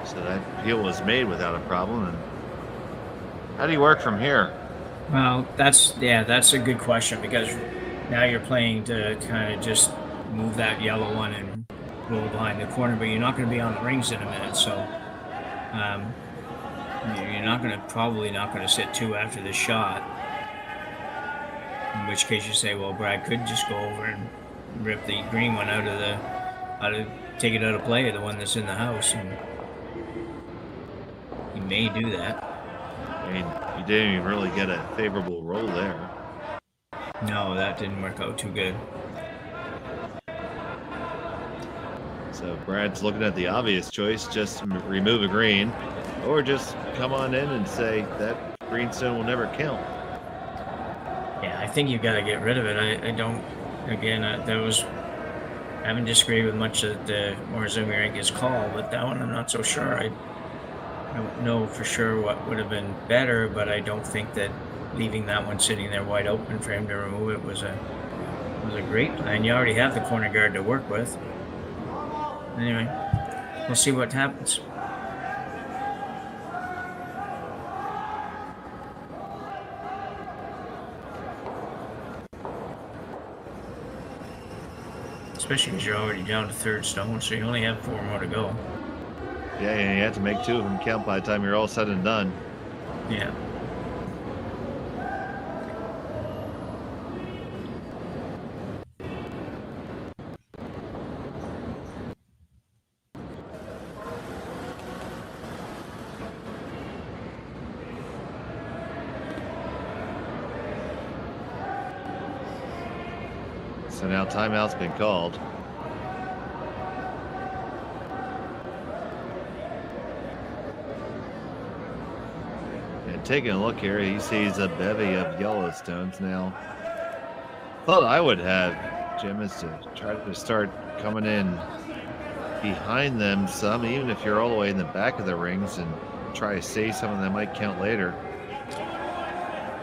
So that peel was made without a problem. And how do you work from here? Well, that's a good question, because now you're playing to kind of just move that yellow one and roll behind the corner, but you're not going to be on the rings in a minute, so you're probably not going to sit two after the shot. In which case you say, well, Brad could just go over and rip the green one take it out of play, the one that's in the house, and he may do that. I mean, you didn't even really get a favorable roll there. No, that didn't work out too good. So Brad's looking at the obvious choice, just remove a green, or just come on in and say that green stone will never count. Yeah, I think you've got to get rid of it. I don't, again, I haven't disagreed with much of the Morozumi Rankin's call, but that one I'm not so sure. I don't know for sure what would have been better, but I don't think that leaving that one sitting there wide open for him to remove it was a great plan. You already have the corner guard to work with. Anyway, we'll see what happens. Especially because you're already down to third stone, so you only have 4 more to go. Yeah, and you have to make 2 of them count by the time you're all said and done. Yeah. So now timeout's been called. And taking a look here, he sees a bevy of Yellowstones now. Thought I would have, Jim, is to try to start coming in behind them some, even if you're all the way in the back of the rings, and try to save some of them might count later.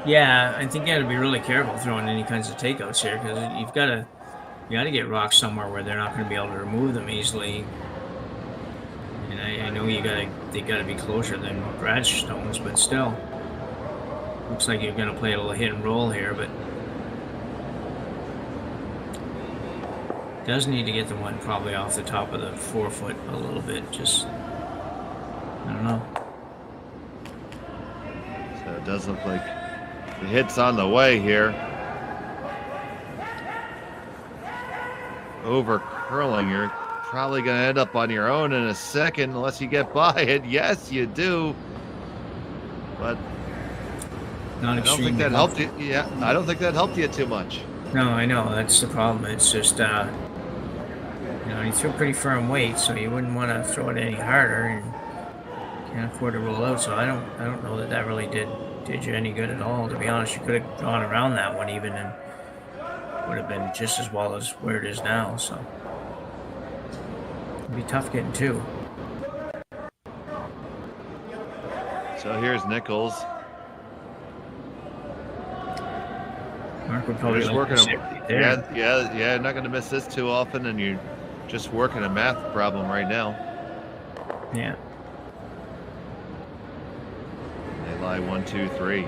Yeah, I think you got to be really careful throwing any kinds of takeouts here, because you got to get rocks somewhere where they're not going to be able to remove them easily. And I know they got to be closer than Brad's stones, but still, looks like you're going to play a little hit and roll here, but does need to get the one probably off the top of the 4-foot a little bit. Just, I don't know. So it does look like the hit's on the way here. Over curling, you're probably going to end up on your own in a second unless you get by it. Yes, you do. But Not I don't think that helped you. Yeah, I don't think that helped you too much. No, I know. That's the problem. It's just, he threw pretty firm weight, so you wouldn't want to throw it any harder in can't afford to roll out. So I don't know that really did you any good at all. To be honest, you could have gone around that one even, and would have been just as well as where it is now. So it'd be tough getting 2. So here's Nichols. Mark would probably just like working there. Yeah. Not going to miss this too often, and you're just working a math problem right now. Yeah. They lie 1, 2, 3.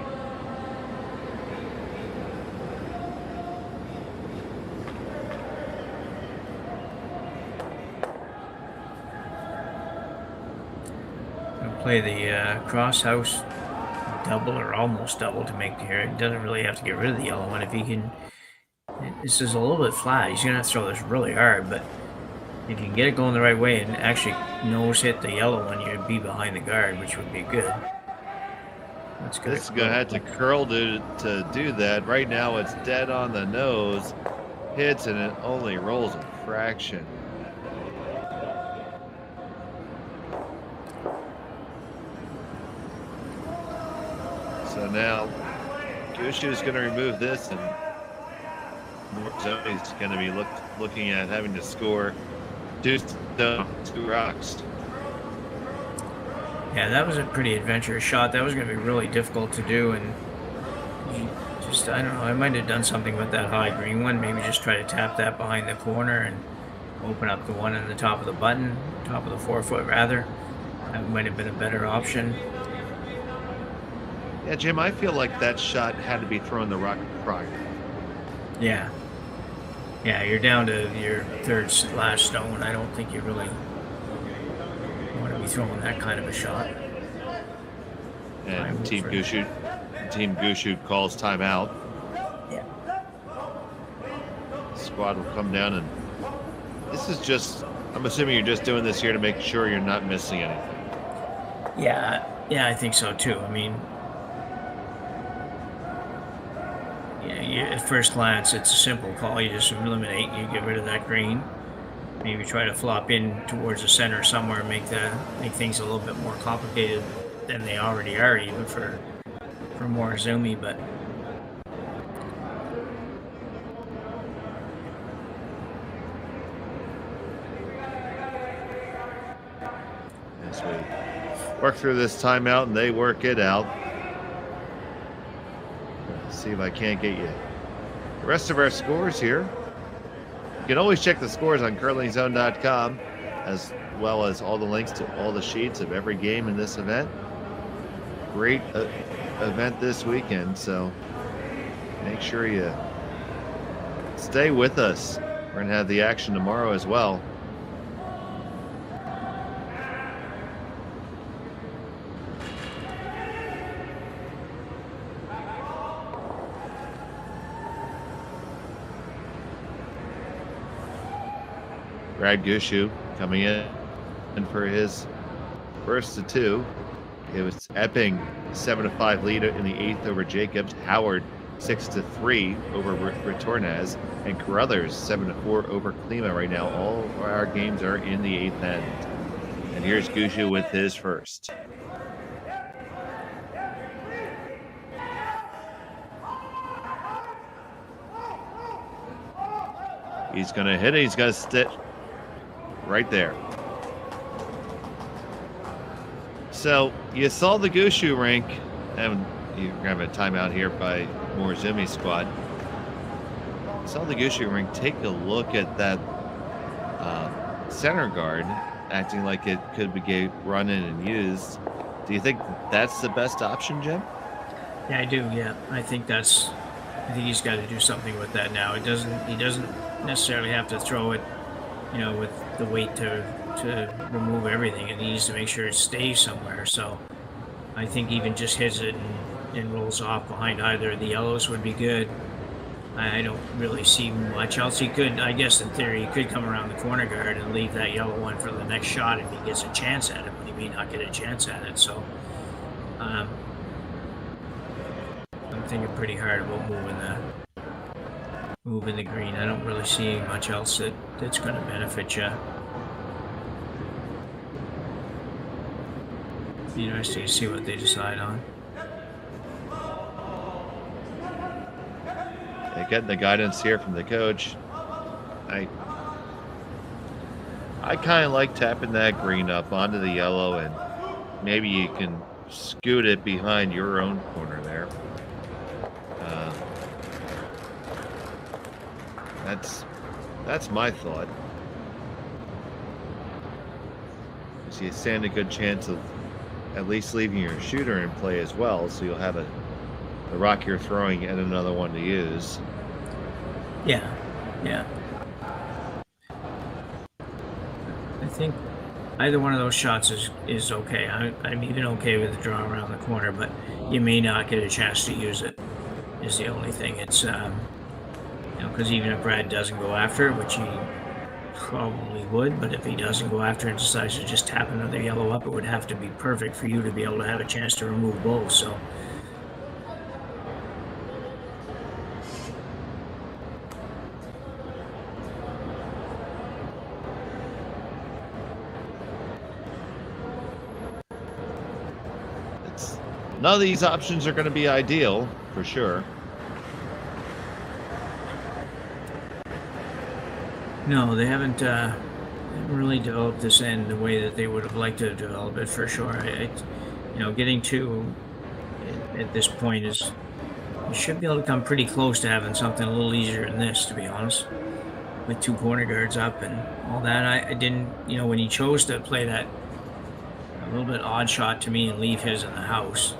Play the cross house double or almost double to make the hair. He doesn't really have to get rid of the yellow one if he can. This is a little bit flat. He's gonna have to throw this really hard, but if you can get it going the right way and actually nose hit the yellow one, you'd be behind the guard, which would be good. That's good. This is gonna have to curl to do that. Right now, it's dead on the nose, hits, and it only rolls a fraction. So now, Gushue is going to remove this, and Morozumi's going to be looking at having to score 2 rocks. Yeah, that was a pretty adventurous shot. That was going to be really difficult to do, and I don't know, I might have done something with that high green one. Maybe just try to tap that behind the corner and open up the one in the top of the button, top of the forefoot rather. That might have been a better option. Yeah, Jim, I feel like that shot had to be thrown the rock prior. Yeah. Yeah, you're down to your third last stone. I don't think you really want to be throwing that kind of a shot. And Team Gushue calls timeout. Yeah. Squad will come down, and this is just, I'm assuming you're just doing this here to make sure you're not missing anything. Yeah, I think so too. I mean, at first glance, it's a simple call. You just eliminate, you get rid of that green. Maybe try to flop in towards the center somewhere, make things a little bit more complicated than they already are, even for Morozumi. But as we work through this timeout and they work it out. Let's see if I can't get you the rest of our scores here. You can always check the scores on curlingzone.com, as well as all the links to all the sheets of every game in this event. Great event this weekend, so make sure you stay with us. We're going to have the action tomorrow as well. Brad Gushue coming in for his first of 2. It was Epping 7-5 lead in the 8th over Jacobs. Howard 6-3 over Retornaz, and Carruthers 7-4 over Klima. Right now, all our games are in the 8th end. And here's Gushue with his first. He's going to hit it. He's going to sit right there. So you saw the Gushue rink, and you grab a timeout here by Morozumi's squad. You saw the Gushue rink. Take a look at that center guard acting like it could be run in and used. Do you think that's the best option, Jim? Yeah, I do. Yeah, I think he's got to do something with that now. He doesn't necessarily have to throw it, with the weight to remove everything. It needs to make sure it stays somewhere. So I think even just hits it and rolls off behind either of the yellows would be good. I don't really see much else. He could, I guess in theory, he could come around the corner guard and leave that yellow one for the next shot if he gets a chance at it, but he may not get a chance at it. So I'm thinking pretty hard about moving the green. I don't really see much else that's going to benefit you. Be interesting to see what they decide on. Getting the guidance here from the coach. I kind of like tapping that green up onto the yellow, and maybe you can scoot it behind your own corner there. That's my thought. So you stand a good chance of at least leaving your shooter in play as well, so you'll have the rock you're throwing and another one to use. Yeah. I think either one of those shots is okay. I'm even okay with the draw around the corner, but you may not get a chance to use it, is the only thing. It's, because even if Brad doesn't go after it, which he probably would, but if he doesn't go after it and decides to just tap another yellow up, it would have to be perfect for you to be able to have a chance to remove both, so. None of these options are going to be ideal, for sure. No, they haven't really developed this end the way that they would have liked to develop it, for sure. Getting two at this point is, you should be able to come pretty close to having something a little easier than this, to be honest, with two corner guards up and all that. I didn't, when he chose to play that a little bit odd shot to me and leave his in the house,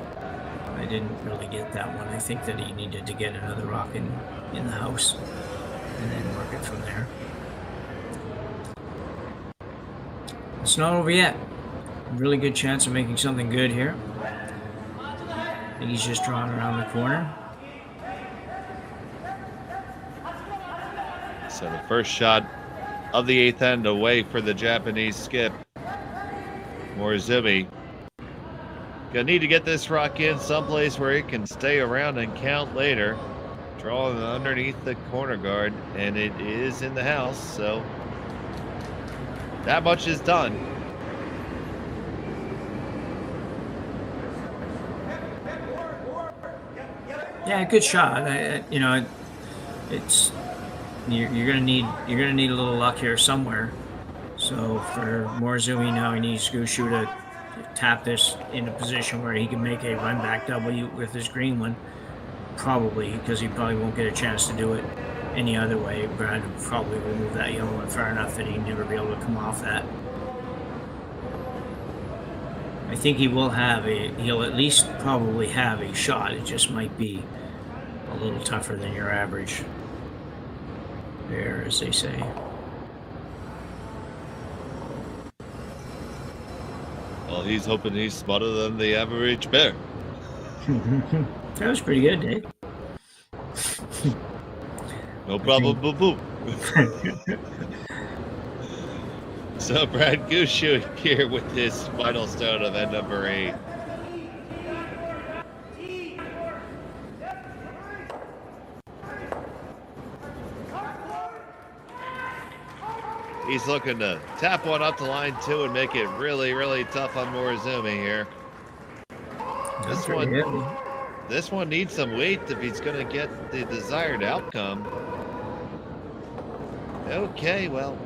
I didn't really get that one. I think that he needed to get another rock in the house and then work it from there. It's not over yet. Really good chance of making something good here. I think he's just drawing around the corner. So the first shot of the eighth end away for the Japanese skip. Morozumi gonna need to get this rock in someplace where it can stay around and count later. Drawing underneath the corner guard, and it is in the house, so that much is done. Yeah, good shot. It's you're gonna need a little luck here somewhere. So for Morozumi now, he needs Gushue to tap this in a position where he can make a run back W with his green one. Probably, because he probably won't get a chance to do it any other way. Brad probably will move that yellow one far enough that he'd never be able to come off that. I think he'll at least probably have a shot. It just might be a little tougher than your average bear, as they say. Well, he's hoping he's smarter than the average bear. That was pretty good, Dave. No problem, boo-boo. So Brad Gushue here with his final stone of end number 8. He's looking to tap one up to line 2 and make it really, really tough on Morozumi here. This one needs some weight if he's going to get the desired outcome. Okay, well,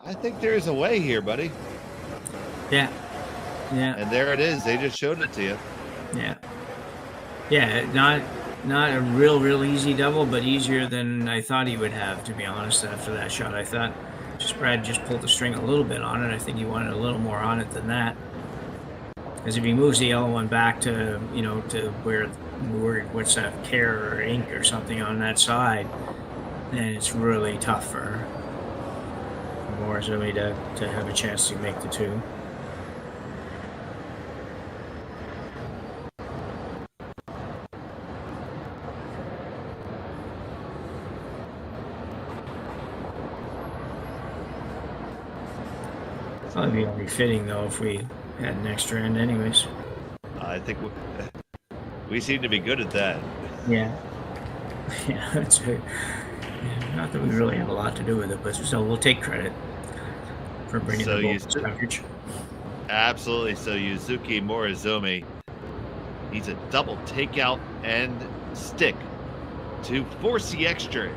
I think there's a way here, buddy. Yeah. And there it is. They just showed it to you. Yeah, not a real easy double, but easier than I thought he would have, to be honest, after that shot. I thought Brad just pulled the string a little bit on it. I think he wanted a little more on it than that. Because if he moves the yellow one back to, to where what's that, care or ink or something on that side, then it's really tough for Morozumi to have a chance to make the 2. Probably be fitting though if we had an extra end anyways. I think we seem to be good at that. Yeah, that's it. Not that we really have a lot to do with it, but still we'll take credit for bringing the ball to coverage. Absolutely. So Yusuke Morozumi, he's a double takeout and stick to force the extra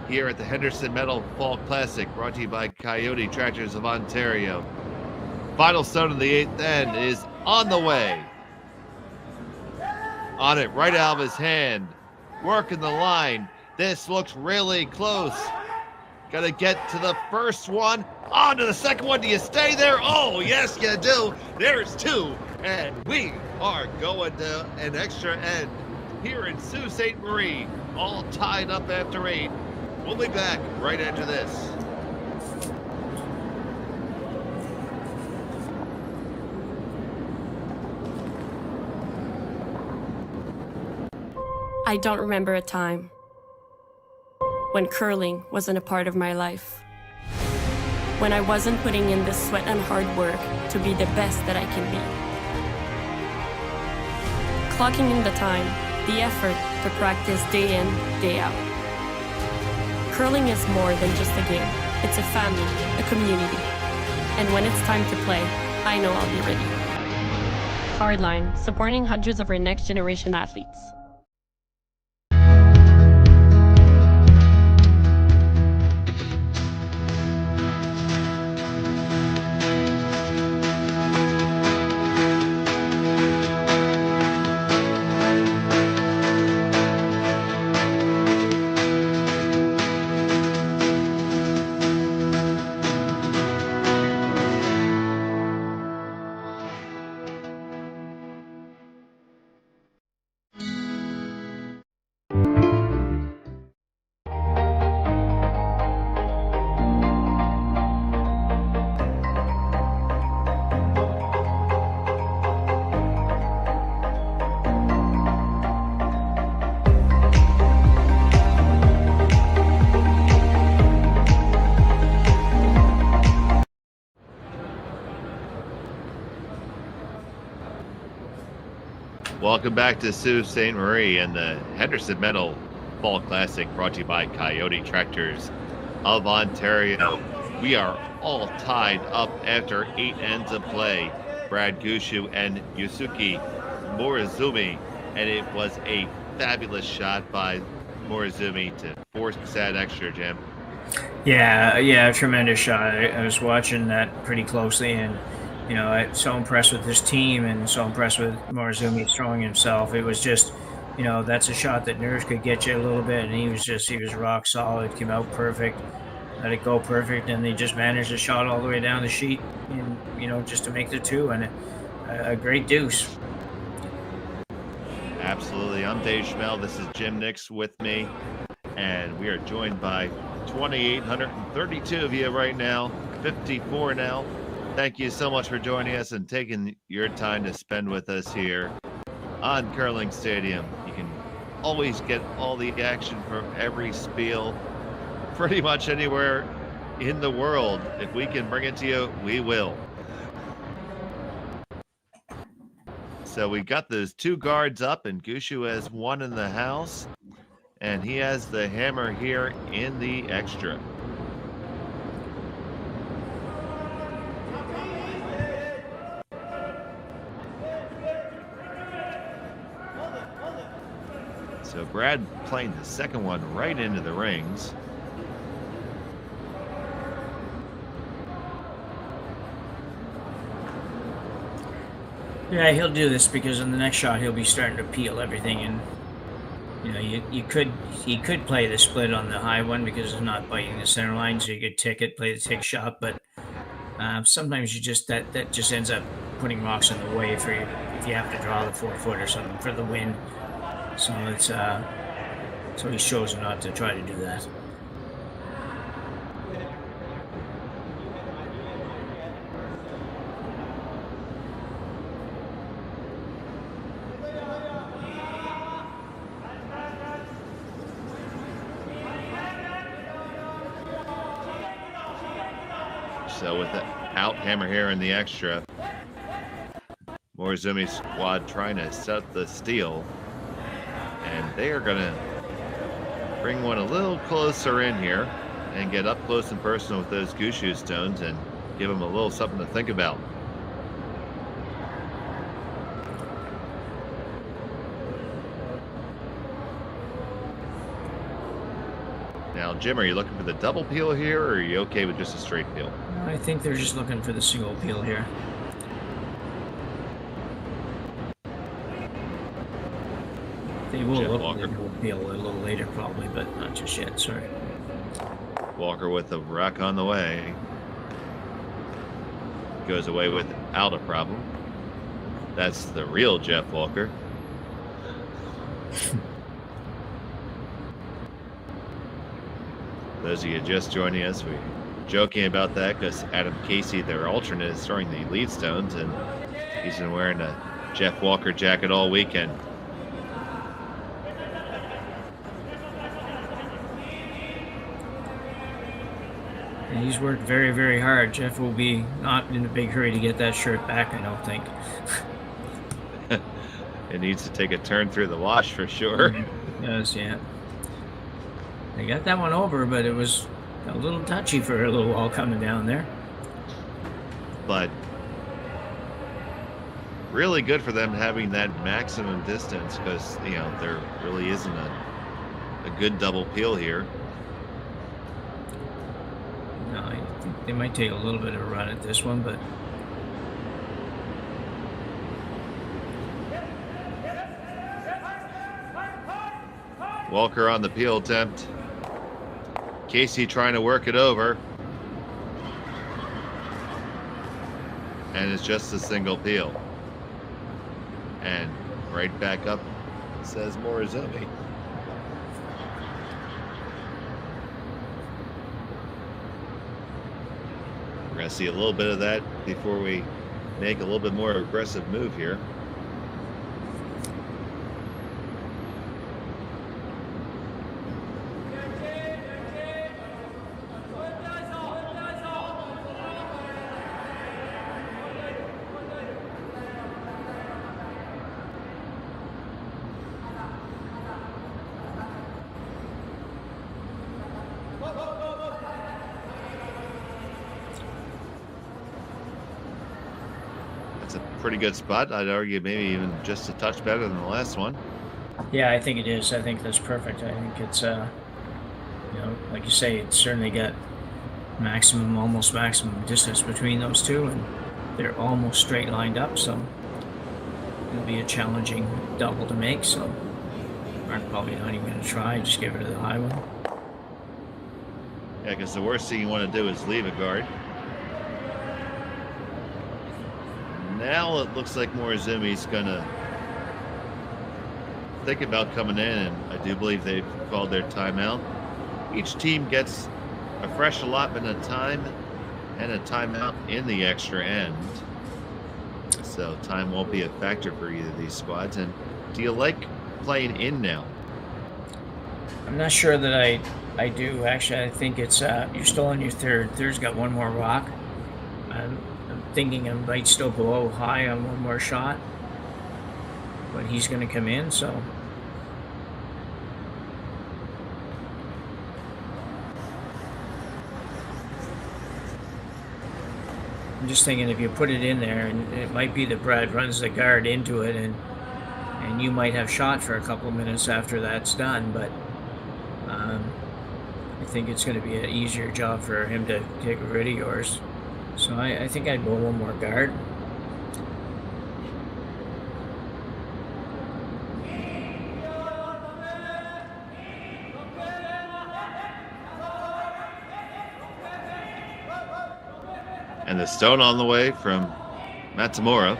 here at the Henderson Metal Fall Classic, brought to you by Kioti Tractors of Ontario. Final stone of the 8th end is on the way. On it, right out of his hand, working the line. This looks really close. Got to get to the first one. On to the second one. Do you stay there? Oh, yes, you do. There's 2. And we are going to an extra end here in Sault Ste. Marie, all tied up after 8. We'll be back right after this. I don't remember a time when curling wasn't a part of my life. When I wasn't putting in the sweat and hard work to be the best that I can be. Clocking in the time, the effort to practice day in, day out. Curling is more than just a game. It's a family, a community. And when it's time to play, I know I'll be ready. Hardline, supporting hundreds of our next generation athletes. Welcome back to Sault Ste. Marie and the Henderson Metal Fall Classic, brought to you by Kioti Tractors of Ontario. We are all tied up after 8 ends of play. Brad Gushue and Yusuke Morozumi, and it was a fabulous shot by Morozumi to force that extra, Jim. Yeah, tremendous shot. I was watching that pretty closely, and I'm so impressed with his team and so impressed with Morozumi throwing himself. It was just, that's a shot that nerves could get you a little bit, and he was rock solid, came out perfect, let it go perfect, and they just managed the shot all the way down the sheet, and, just to make the 2, and a great deuce. Absolutely. I'm Dave Schmel. This is Jim Nix with me, and we are joined by 2,832 of you right now, 54 now. Thank you so much for joining us and taking your time to spend with us here on Curling Stadium. You can always get all the action from every spiel pretty much anywhere in the world. If we can bring it to you, we will. So we got those 2 guards up, and Gushue has 1 in the house, and he has the hammer here in the extra. So Brad playing the second one right into the rings. Yeah, he'll do this because in the next shot he'll be starting to peel everything, and he could play the split on the high one because it's not biting the center line, so you could tick it, play the tick shot, but sometimes you just that just ends up putting rocks in the way for you if you have to draw the 4-foot or something for the win. So it's so he shows not to try to do that. So with the out hammer here in the extra, Morozumi's squad trying to set the steal, and they are going to bring one a little closer in here and get up close and personal with those Gushue stones and give them a little something to think about. Now, Jim, are you looking for the double peel here, or are you okay with just a straight peel? I think they're just looking for the single peel here. They will Jeff look Walker. for the double peel a little later probably, but not just yet, sorry. Walker with the rock on the way. Goes away without a problem. That's the real Jeff Walker. Those of you just joining us, we're joking about that because Adam Casey, their alternate, is throwing the lead stones, and he's been wearing a Jeff Walker jacket all weekend. And he's worked very, very hard. Jeff will be not in a big hurry to get that shirt back, I don't think. It needs to take a turn through the wash for sure. Yes, yeah. They got that one over, but it was a little touchy for a little while coming down there. But really good for them having that maximum distance because, you know, there really isn't a good double peel here. No, I think they might take a little bit of a run at this one, but Walker on the peel attempt. Casey trying to work it over. And it's just a single peel. And right back up, says Morozumi. We're going to see a little bit of that before we make a little bit more aggressive move here. Pretty good spot. I'd argue maybe even just a touch better than the last one. yeah, I think it is. I think that's perfect. I think it's, you know, like you say, it's certainly got maximum, almost maximum distance between those two, and they're almost straight lined up, so it'll be a challenging double to make, so I'm probably not even going to try, just give it to the high one. Yeah, because the worst thing you want to do is leave a guard. Now it looks like Morozumi's going to think about coming in, and I do believe they've called their timeout. Each team gets a fresh allotment of time and a timeout in the extra end. So time won't be a factor for either of these squads. And do you like playing in now? I'm not sure that I do. Actually, I think it's you're still on your third. Third's got one more rock. I'm thinking I might still go high on one more shot, but he's going to come in, so I'm just thinking if you put it in there, and it might be that Brad runs the guard into it, and you might have shot for a couple of minutes after that's done, but I think it's going to be an easier job for him to take rid of yours. So I think I'd go one more guard. And the stone on the way from Matsumura.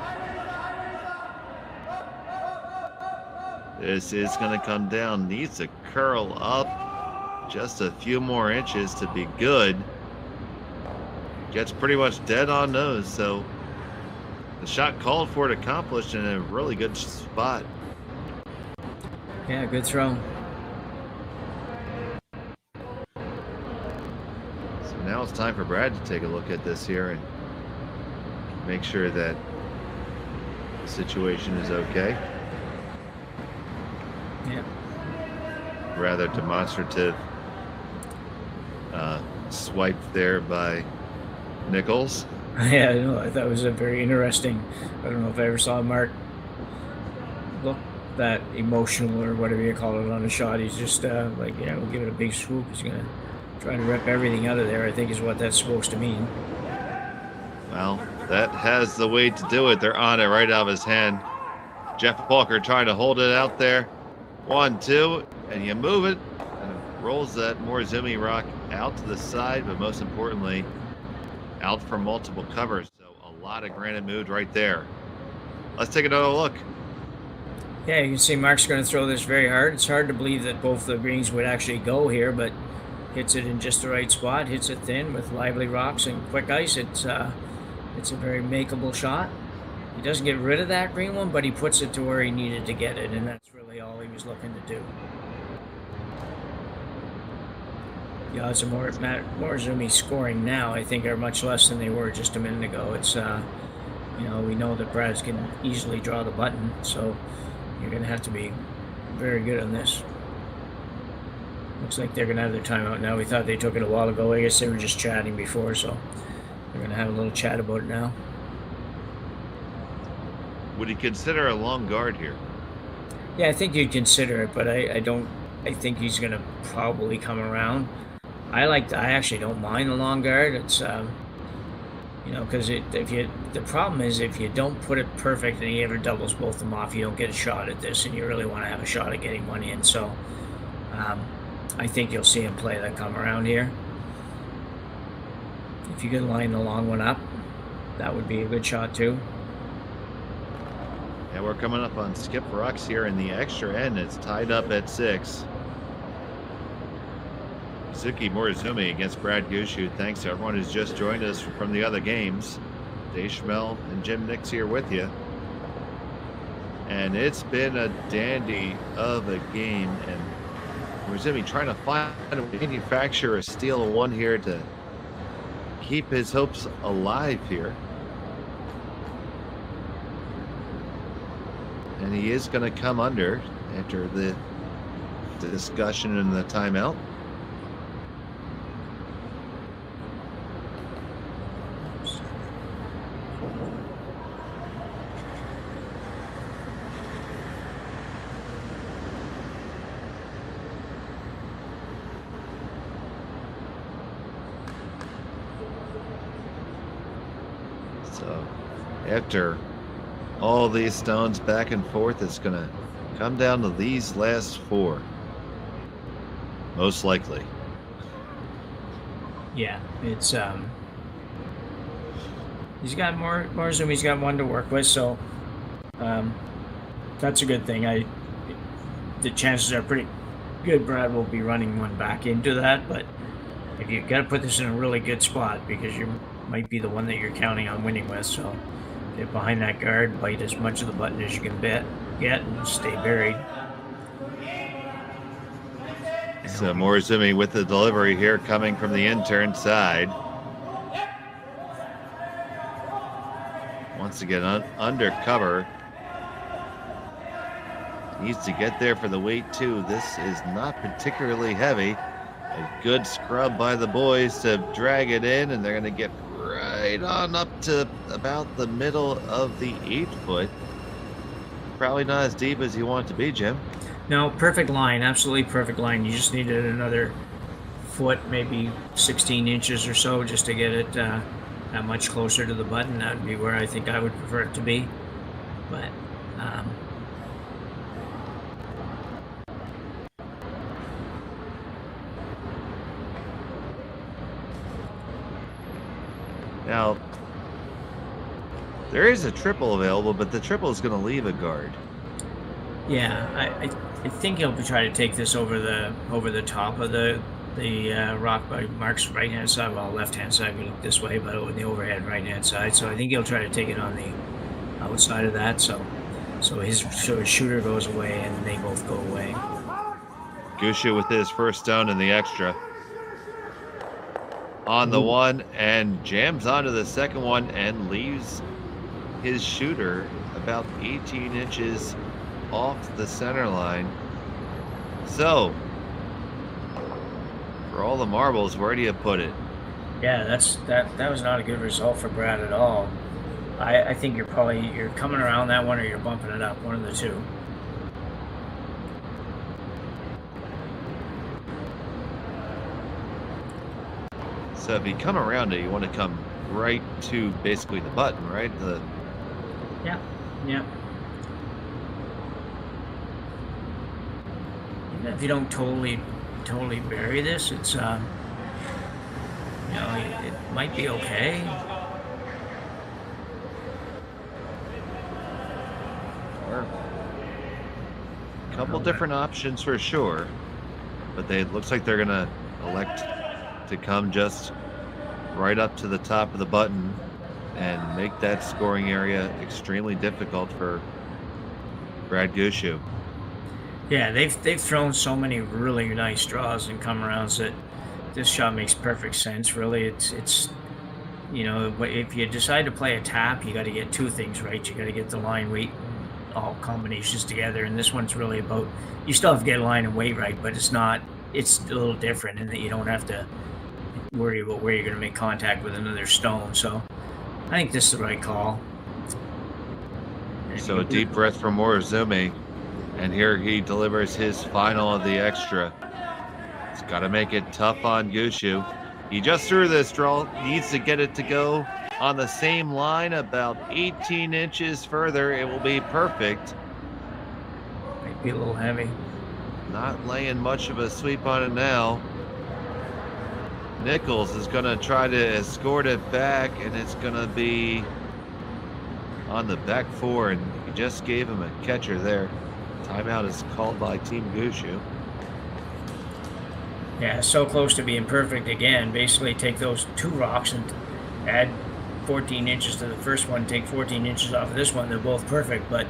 This is going to come down. Needs to curl up just a few more inches to be good. Gets pretty much dead on nose, so the shot called for it accomplished in a really good spot. Yeah, good throw. So now it's time for Brad to take a look at this here and make sure that the situation is okay. Yeah. Rather demonstrative swipe there by Nichols. Yeah, I know. I thought it was a very interesting. I don't know if I ever saw Mark look that emotional or whatever you call it on a shot. He's just like, we'll give it a big swoop. He's going to try to rip everything out of there, I think is what that's supposed to mean. Well, that has the way to do it. They're on it right out of his hand. Jeff Walker trying to hold it out there. 1, 2, and you move it, and it rolls that Morozumi rock out to the side, but most importantly, out for multiple covers. So a lot of granite moved right there. Let's take another look. Yeah, you can see Mark's going to throw this very hard. It's hard to believe that both the greens would actually go here, but hits it in just the right spot, hits it thin with lively rocks and quick ice. It's a very makeable shot. He doesn't get rid of that green one, but he puts it to where he needed to get it, and that's really all he was looking to do. The odds of Morozumi scoring now, I think, are much less than they were just a minute ago. It's, we know that Brad's can easily draw the button, so you're going to have to be very good on this. Looks like they're going to have their timeout now. We thought they took it a while ago. I guess they were just chatting before, so they're going to have a little chat about it now. Would he consider a long guard here? Yeah, I think you'd consider it, but I think he's going to probably come around. I actually don't mind the long guard. It's because the problem is if you don't put it perfect and he ever doubles both of them off, you don't get a shot at this, and you really want to have a shot at getting one in. So I think you'll see him play that come around here. If you could line the long one up, that would be a good shot too. And we're coming up on skip rocks here in the extra end. It's tied up at 6. Yusuke Morozumi against Brad Gushue. Thanks to everyone who's just joined us from the other games. Dave Schmel and Jim Nix here with you. And it's been a dandy of a game. And Morozumi trying to find a manufacturer a steal of one here to keep his hopes alive here. And he is going to come under after the discussion and the timeout. So after all these stones back and forth, it's going to come down to these last 4. Most likely. Yeah, it's he's got Morozumi's got one to work with, so that's a good thing. The chances are pretty good Brad will be running one back into that, but if you got to put this in a really good spot because you might be the one that you're counting on winning with, so get behind that guard, bite as much of the button as you can get, and stay buried. So Morozumi with the delivery here coming from the intern side. Wants to get under cover. Needs to get there for the weight too. This is not particularly heavy. A good scrub by the boys to drag it in, and they're going to get right on up to about the middle of the 8-foot. Probably not as deep as you want it to be, Jim. No, perfect line, absolutely perfect line. You just needed another foot, maybe 16 inches or so, just to get it that much closer to the button. That would be where I think I would prefer it to be. But now, there is a triple available, but the triple is going to leave a guard. Yeah, I think he'll try to take this over the top of the rock by Mark's right hand side, well, left hand side. We look this way, but on the overhead right hand side. So I think he'll try to take it on the outside of that. So his shooter goes away and they both go away. Gushue with his first stone in the extra. On the one and jams onto the second one and leaves his shooter about 18 inches off the center line. So, for all the marbles, where do you put it? Yeah, that was not a good result for Brad at all. I think you're coming around that one or you're bumping it up, one of the two. So if you come around it, you want to come right to basically the button, right? Yeah. Even if you don't totally bury this, it's it might be okay. A couple different options for sure, but it looks like they're gonna elect to come just right up to the top of the button and make that scoring area extremely difficult for Brad Gushue. Yeah, they've thrown so many really nice draws and come arounds that this shot makes perfect sense. Really, it's if you decide to play a tap, you got to get two things right. You got to get the line weight, all combinations together, and this one's really about, you still have to get line and weight right, but it's a little different in that you don't have to worry about where you're going to make contact with another stone. So I think this is the right call. So a deep breath from Morozumi, and here he delivers his final of the extra. He's got to make it tough on Gushue. He just threw this draw, needs to get it to go on the same line about 18 inches further. It will be perfect. Might be a little heavy. Not laying much of a sweep on it now. Nichols is going to try to escort it back, and it's going to be on the back four, and he just gave him a catcher there. Timeout is called by Team Gushue. Yeah, so close to being perfect again. Basically take those two rocks and add 14 inches to the first one, take 14 inches off of this one. They're both perfect, but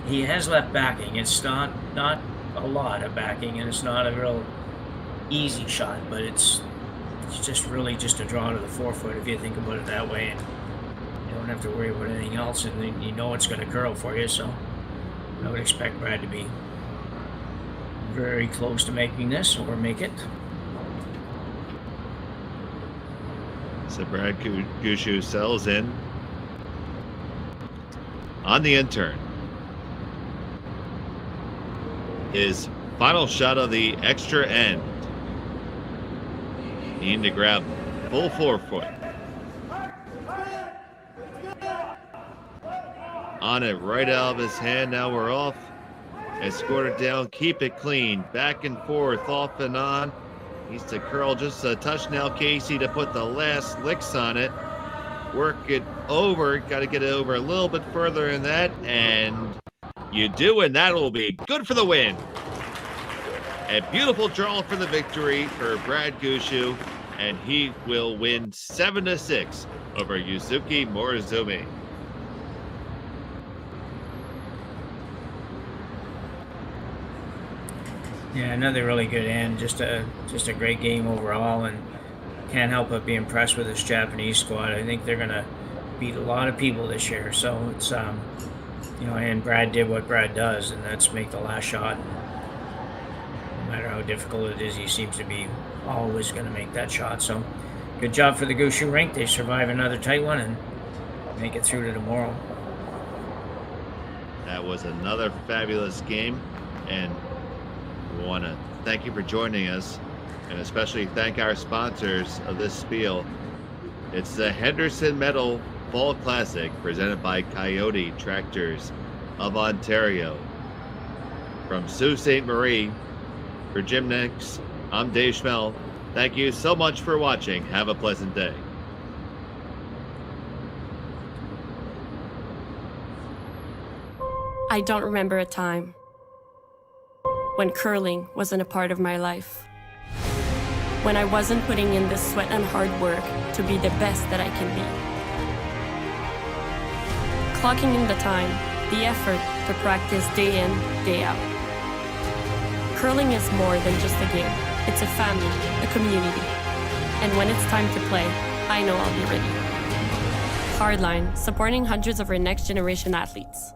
he has left backing. It's not a lot of backing, and it's not a real easy shot, but it's just really just a draw to the 4 foot if you think about it that way, and you don't have to worry about anything else, and then you know it's going to curl for you. So I would expect Brad to be very close to making this or make it. So Brad Gushue sells in on the intern. His final shot of the extra end. Needing to grab full 4 foot. On it, right out of his hand. Now we're off. Escort it down, keep it clean. Back and forth, off and on. Needs to curl just a touch now, Casey, to put the last licks on it. Work it over. Got to get it over a little bit further than that. And you do, and that will be good for the win. A beautiful draw for the victory for Brad Gushue, and he will win 7-6 over Yusuke Morozumi. Yeah, another really good end. Just a great game overall, and can't help but be impressed with this Japanese squad. I think they're gonna beat a lot of people this year. So it's and Brad did what Brad does, and that's make the last shot. No matter how difficult it is, he seems to be always going to make that shot. So good job for the Gushue rink. They survive another tight one and make it through to tomorrow. That was another fabulous game, and we want to thank you for joining us, and especially thank our sponsors of this spiel. It's the Henderson Metal Fall Classic presented by Kioti Tractors of Ontario. From Sault Ste.Marie, for Jim Nix, I'm Dave Schmel. Thank you so much for watching. Have a pleasant day. I don't remember a time when curling wasn't a part of my life. When I wasn't putting in the sweat and hard work to be the best that I can be. Clocking in the time, the effort to practice day in, day out. Curling is more than just a game. It's a family, a community. And when it's time to play, I know I'll be ready. Hardline, supporting hundreds of our next generation athletes.